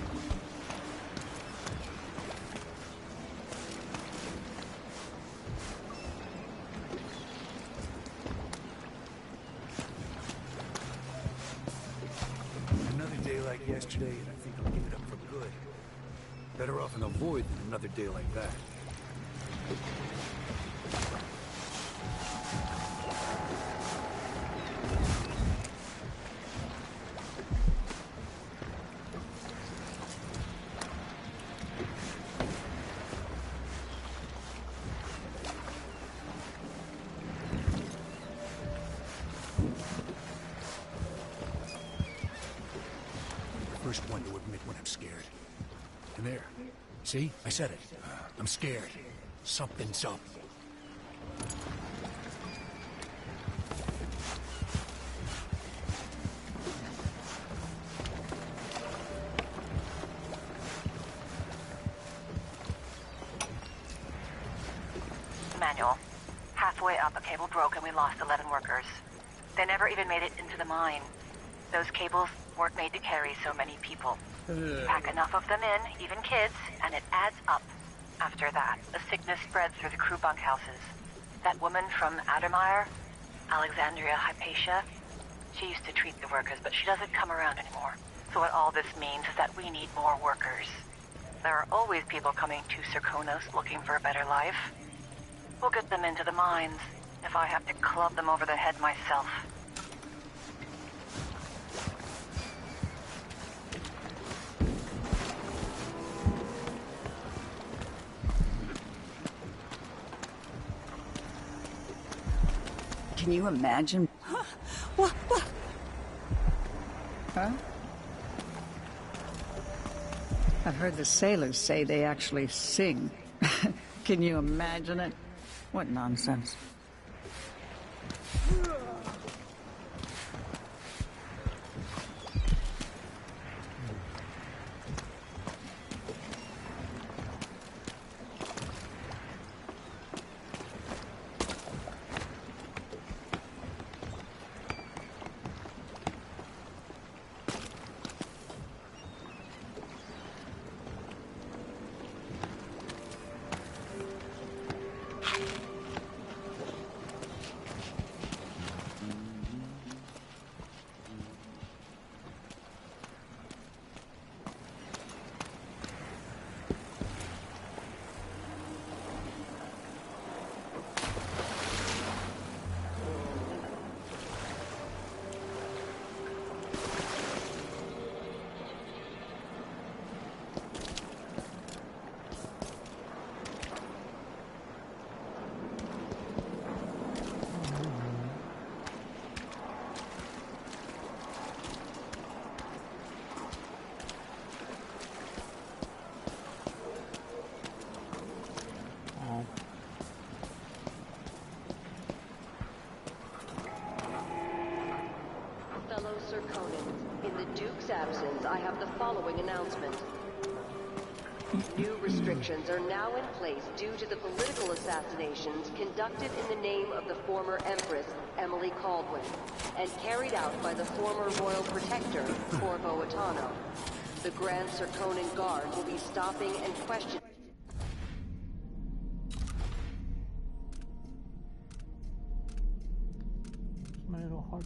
Another day like yesterday, and I think I'll give it up for good. Better off in a void than another day like that. first one to admit when I'm scared. And there. See? I said it. I'm scared. Something's up. Manual. Halfway up, a cable broke and we lost 11 workers. They never even made it into the mine. Those cables weren't made to carry so many people. Pack enough of them in, even kids, and it adds up. After that, the sickness spread through the crew bunkhouses. That woman from Addermire, Alexandria Hypatia, she used to treat the workers, but she doesn't come around anymore. So what all this means is that we need more workers. There are always people coming to Serkonos looking for a better life. We'll get them into the mines, if I have to club them over the head myself. Can you imagine? What? Huh? I've heard the sailors say they actually sing. Can you imagine it? What nonsense. Fellow Serkonans, in the Duke's absence, I have the following announcement. New restrictions are now in place due to the political assassinations conducted in the name of the former Empress, Emily Kaldwin, and carried out by the former Royal Protector, Corvo Attano. The Grand Serkonan Guard will be stopping and questioning. My little heart.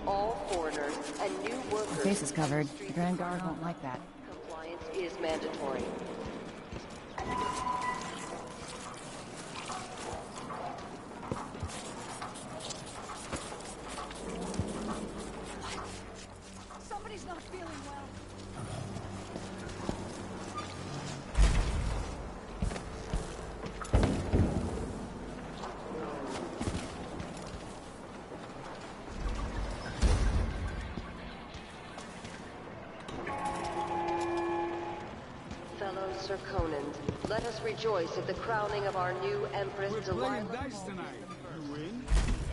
All foreigners and new workers. The face is covered. The Grand Guard won't like that. Compliance is mandatory. Somebody's not feeling well. Fellow Serkonans, let us rejoice at the crowning of our new Empress Delilah. Playing dice tonight. You win?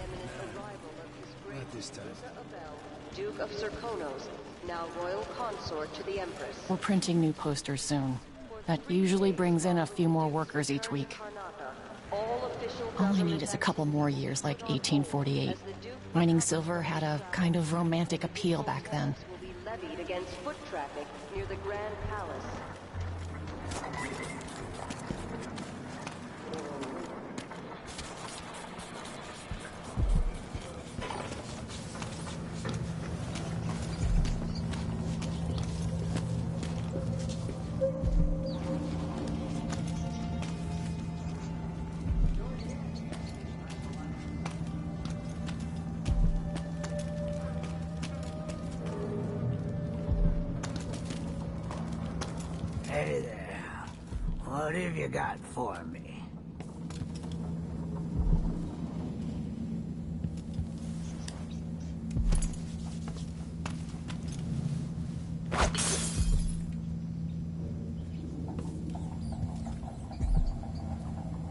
Eminent arrival of His Grace Not this time. Musa Abel, Duke of Serkonos, now royal consort to the Empress. We're printing new posters soon. That usually brings in a few more workers each week. All official All I need is a couple more years, like 1848. Mining silver had a kind of romantic appeal back then. will be levied against foot traffic near the Grand Palace. Hey there. What have you got for me?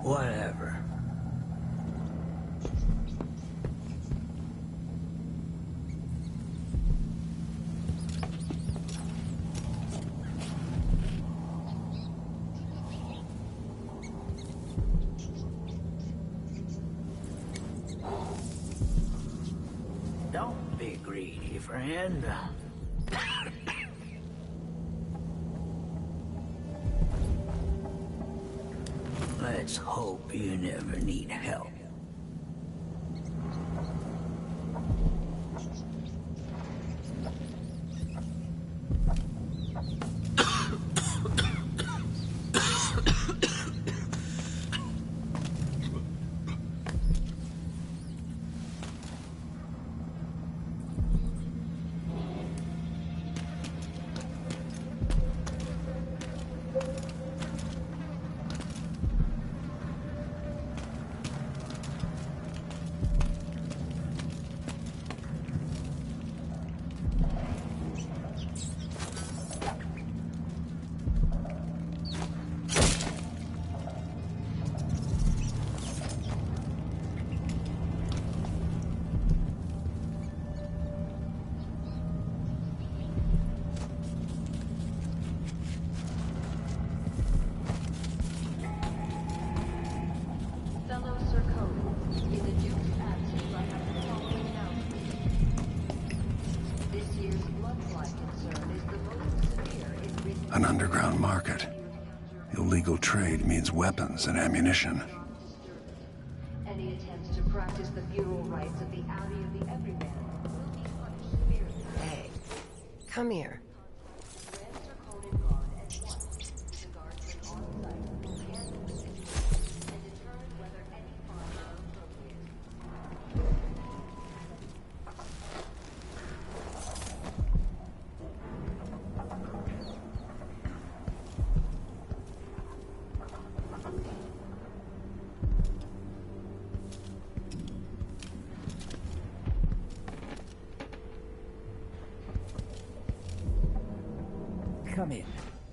Whatever. Don't be greedy, friend. Let's hope you never need help. Fellow Serkonans, in the Duke's absence, I have the following announcement. This year's bloodfly concern is the most severe in recent An underground market. Illegal trade means weapons and ammunition. Any attempts to practice the funeral rites of the Abbey of the Everyman will be punished severely. Hey, come here. Come in.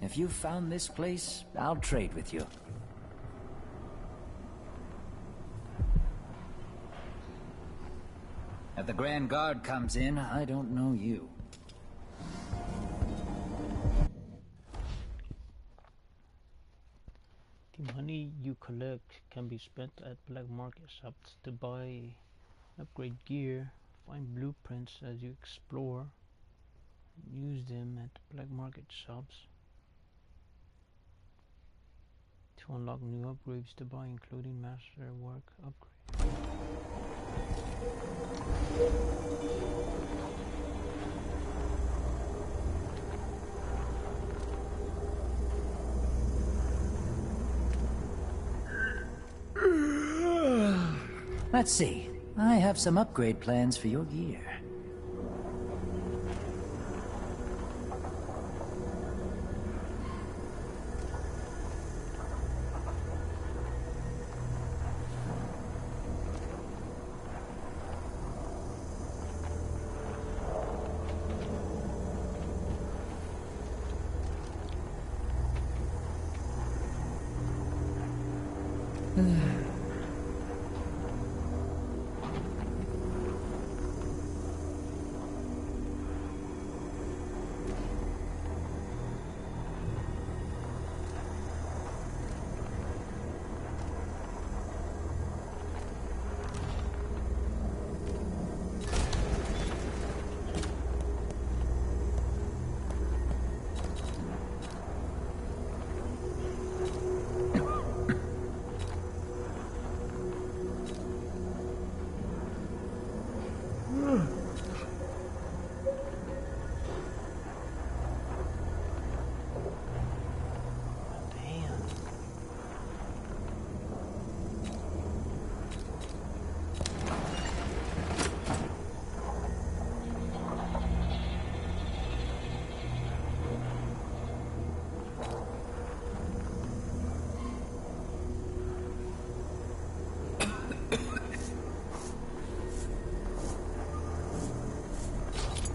If you found this place, I'll trade with you. If the Grand Guard comes in, I don't know you. The money you collect can be spent at black market shops to buy upgrade gear, find blueprints as you explore, use them at black market shops to unlock new upgrades to buy, including masterwork upgrade. Let's see. I have some upgrade plans for your gear.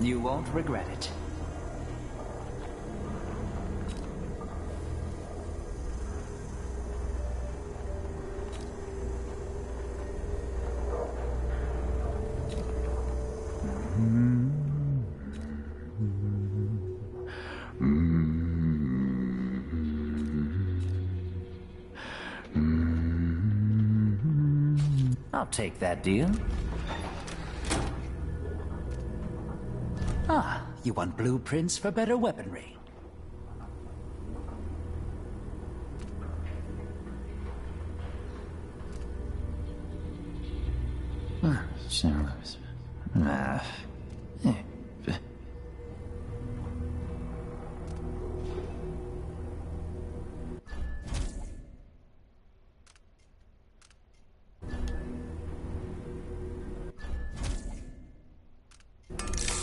You won't regret it. I'll take that deal. Ah, you want blueprints for better weaponry.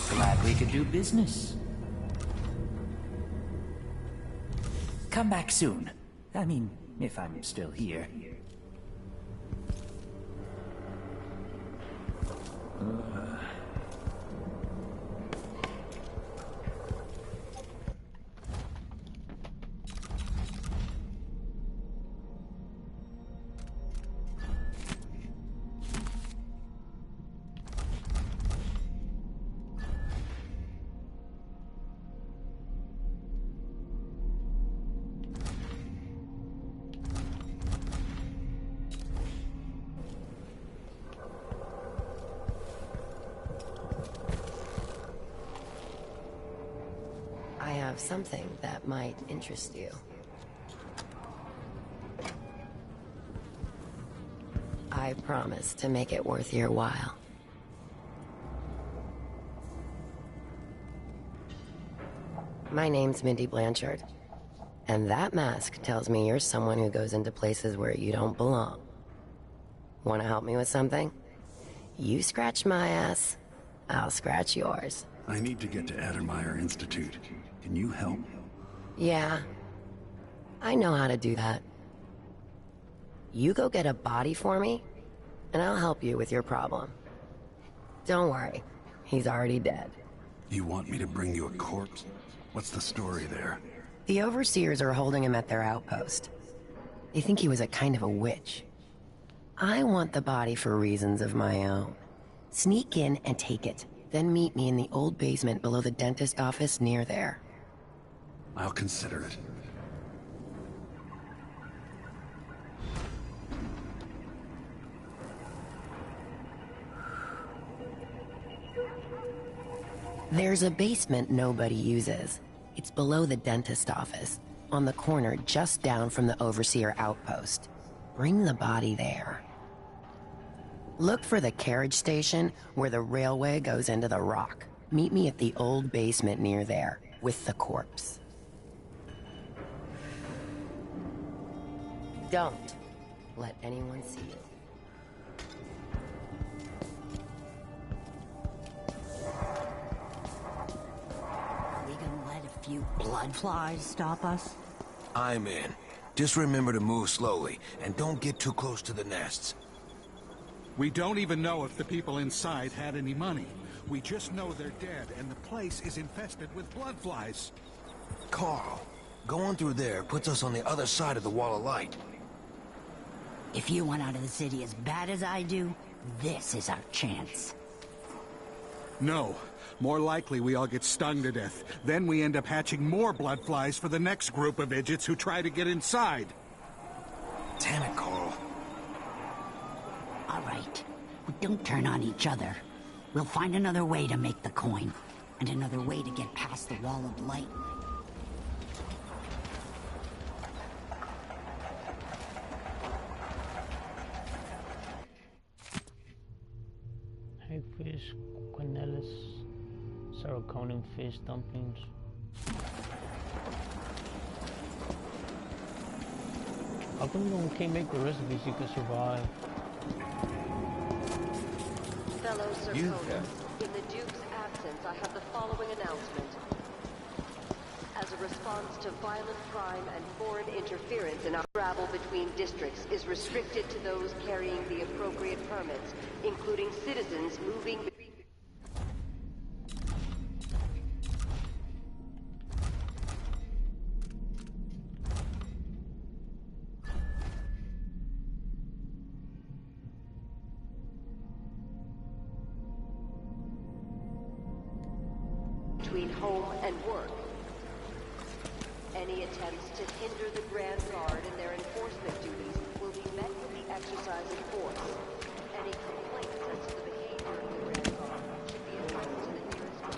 Glad we could do business. Come back soon. I mean, if I'm still here. I have something that might interest you. I promise to make it worth your while. My name's Mindy Blanchard, and that mask tells me you're someone who goes into places where you don't belong. Want to help me with something? You scratch my ass, I'll scratch yours. I need to get to Addermeyer Institute. Can you help? Yeah, I know how to do that. You go get a body for me, and I'll help you with your problem. Don't worry, he's already dead. You want me to bring you a corpse? What's the story there? The Overseers are holding him at their outpost. They think he was a kind of a witch. I want the body for reasons of my own. Sneak in and take it, then meet me in the old basement below the dentist office near there. I'll consider it. There's a basement nobody uses. It's below the dentist office, on the corner just down from the Overseer outpost. Bring the body there. Look for the carriage station where the railway goes into the rock. Meet me at the old basement near there, with the corpse. Don't let anyone see you. We gonna let a few blood flies stop us? I'm in. Just remember to move slowly, and don't get too close to the nests. We don't even know if the people inside had any money. We just know they're dead, and the place is infested with blood flies. Carl, going through there puts us on the other side of the wall of light. If you want out of the city as bad as I do, this is our chance. No. More likely we all get stung to death. Then we end up hatching more blood flies for the next group of idiots who try to get inside. Damn it, Carl. All right. We don't turn on each other. We'll find another way to make the coin. And another way to get past the wall of light. Hagfish, quenelles, serotonin fish dumplings. How come you can't make the recipes you can survive? Fellow Serkonans, in the Duke's absence, I have the following announcement. As a response to violent crime and foreign interference in our travel between districts is restricted to those carrying the appropriate permits, including citizens moving... between home and work. Any attempts to hinder the Grand Guard in their enforcement duties will be met with the exercise of force. Any complaints as to the behavior of the Grand Guard should be addressed to the nearest guard.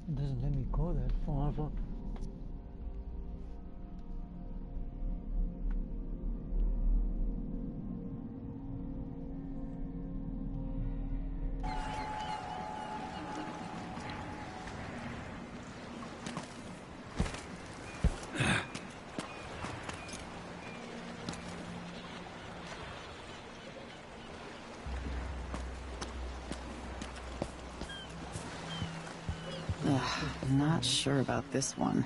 It doesn't let me go that far, but Not sure about this one.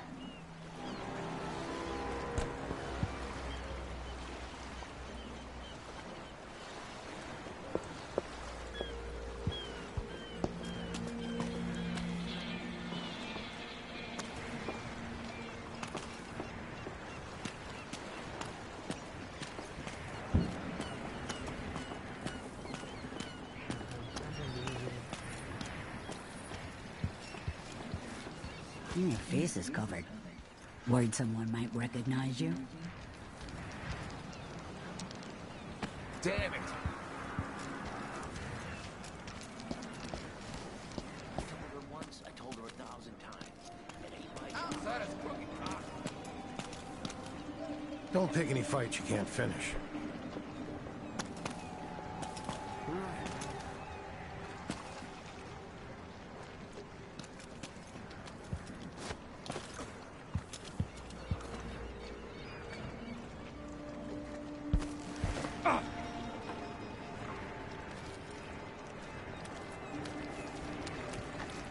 Your face is covered. Worried someone might recognize you? Damn it! I told her once, I told her 1,000 times. It ain't like outside of crooked cock. Don't take any fights you can't finish.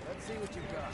Let's see what you got.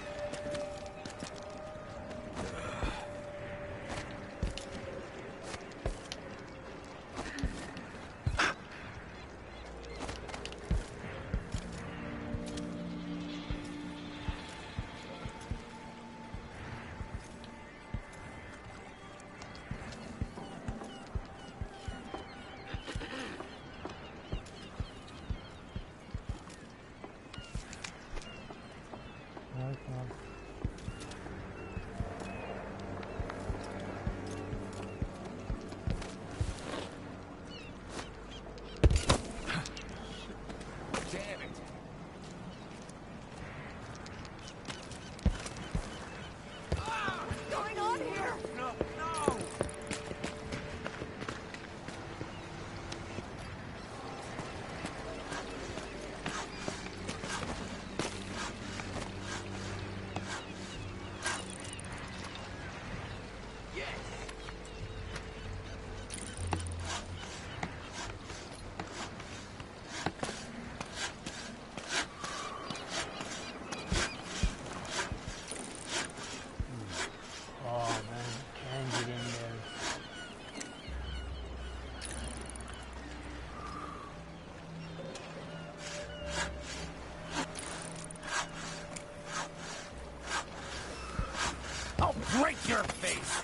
Break your face!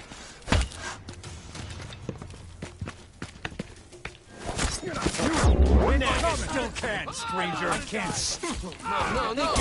You're not you! Win it! Still can, stranger! I can't. No, no, no!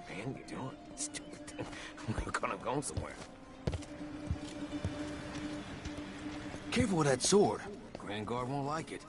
Man, you doing? Stupid thing. I'm gonna go somewhere. Careful with that sword. Grand Guard won't like it.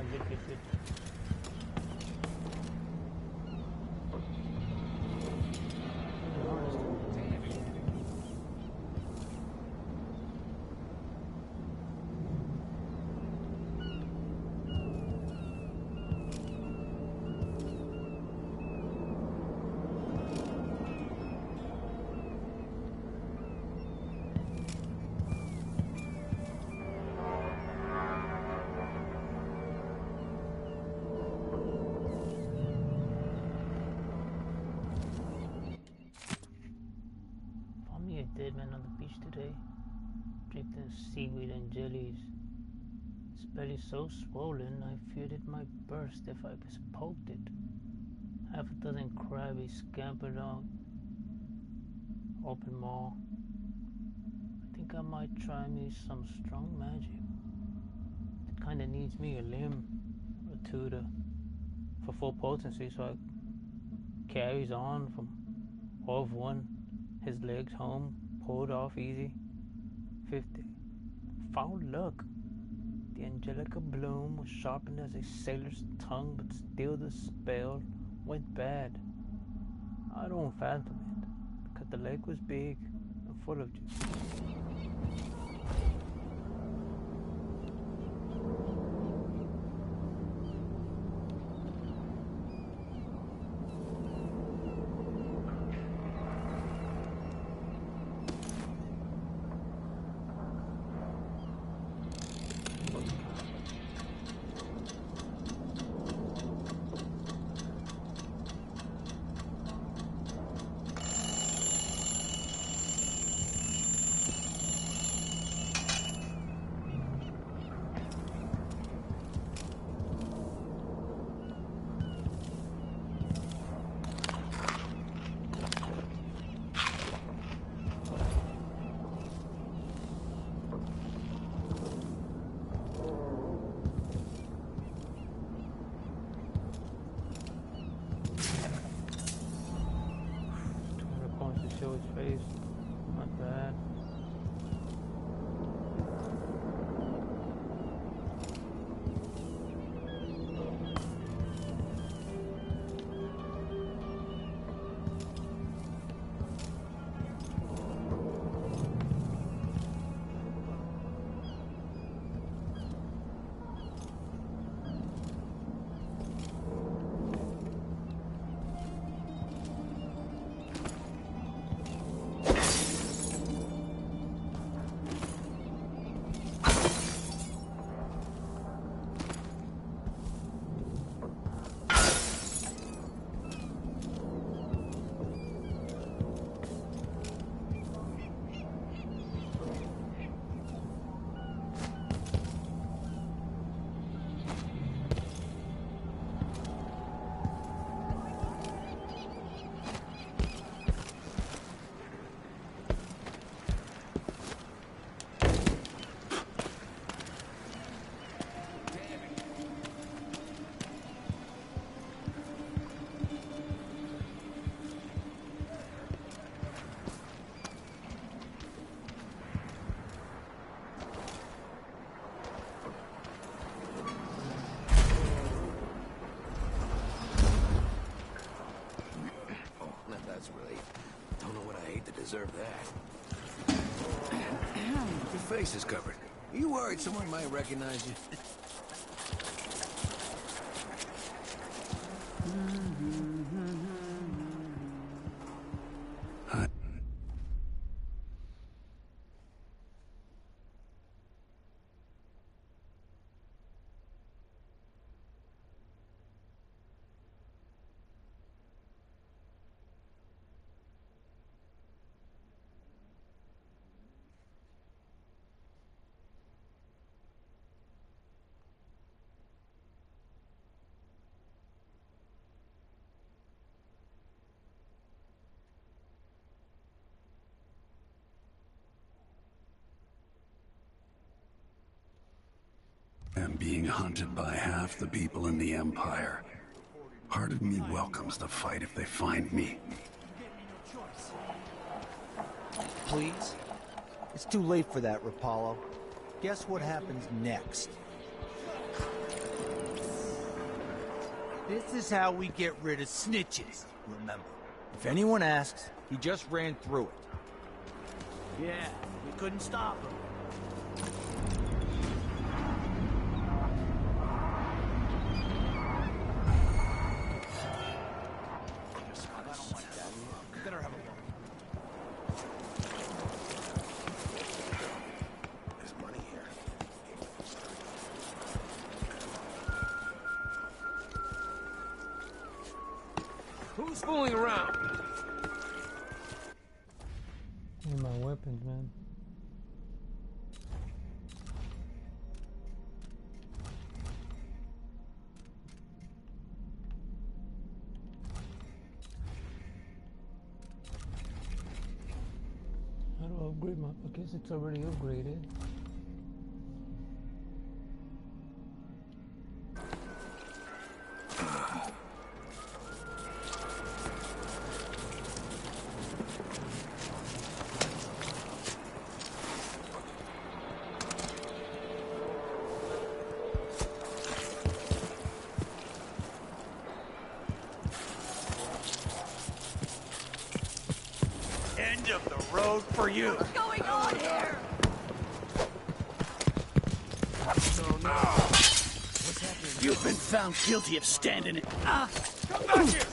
Good. Dead man on the beach today, drinking seaweed and jellies. His belly's so swollen, I feared it might burst if I just poked it. Half a dozen crabbies scampered out, open maw. I think I might try me some strong magic. It kinda needs me a limb or two for full potency, so I carries on from all of one. His legs home, pulled off easy. 50. Foul luck. The Angelica bloom was sharpened as a sailor's tongue, but still the spell went bad. I don't fathom it, because the lake was big and full of juice. Show his face. Not bad. Deserve that. Your face is covered. Are you worried someone might recognize you? I'm being hunted by half the people in the Empire. Part of me welcomes the fight if they find me. Please? It's too late for that, Rapallo. Guess what happens next? This is how we get rid of snitches, remember. If anyone asks, he just ran through it. Yeah, we couldn't stop him. Better have a look. There's money here. Who's fooling around? Need my weapons, man. How do I upgrade my... I guess it's already upgraded. End of the road for you. What's going on here? What's happening? You've been found guilty of standing it. Come back here!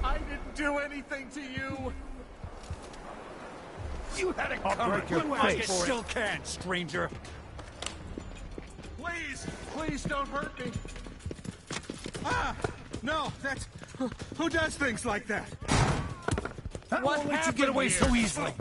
I didn't do anything to you. You had it I'll coming. break your Good face work, for it. still can, stranger. Please, please don't hurt me. Ah! No, that's... Who does things like that? What won't let you happened get away here? so easily.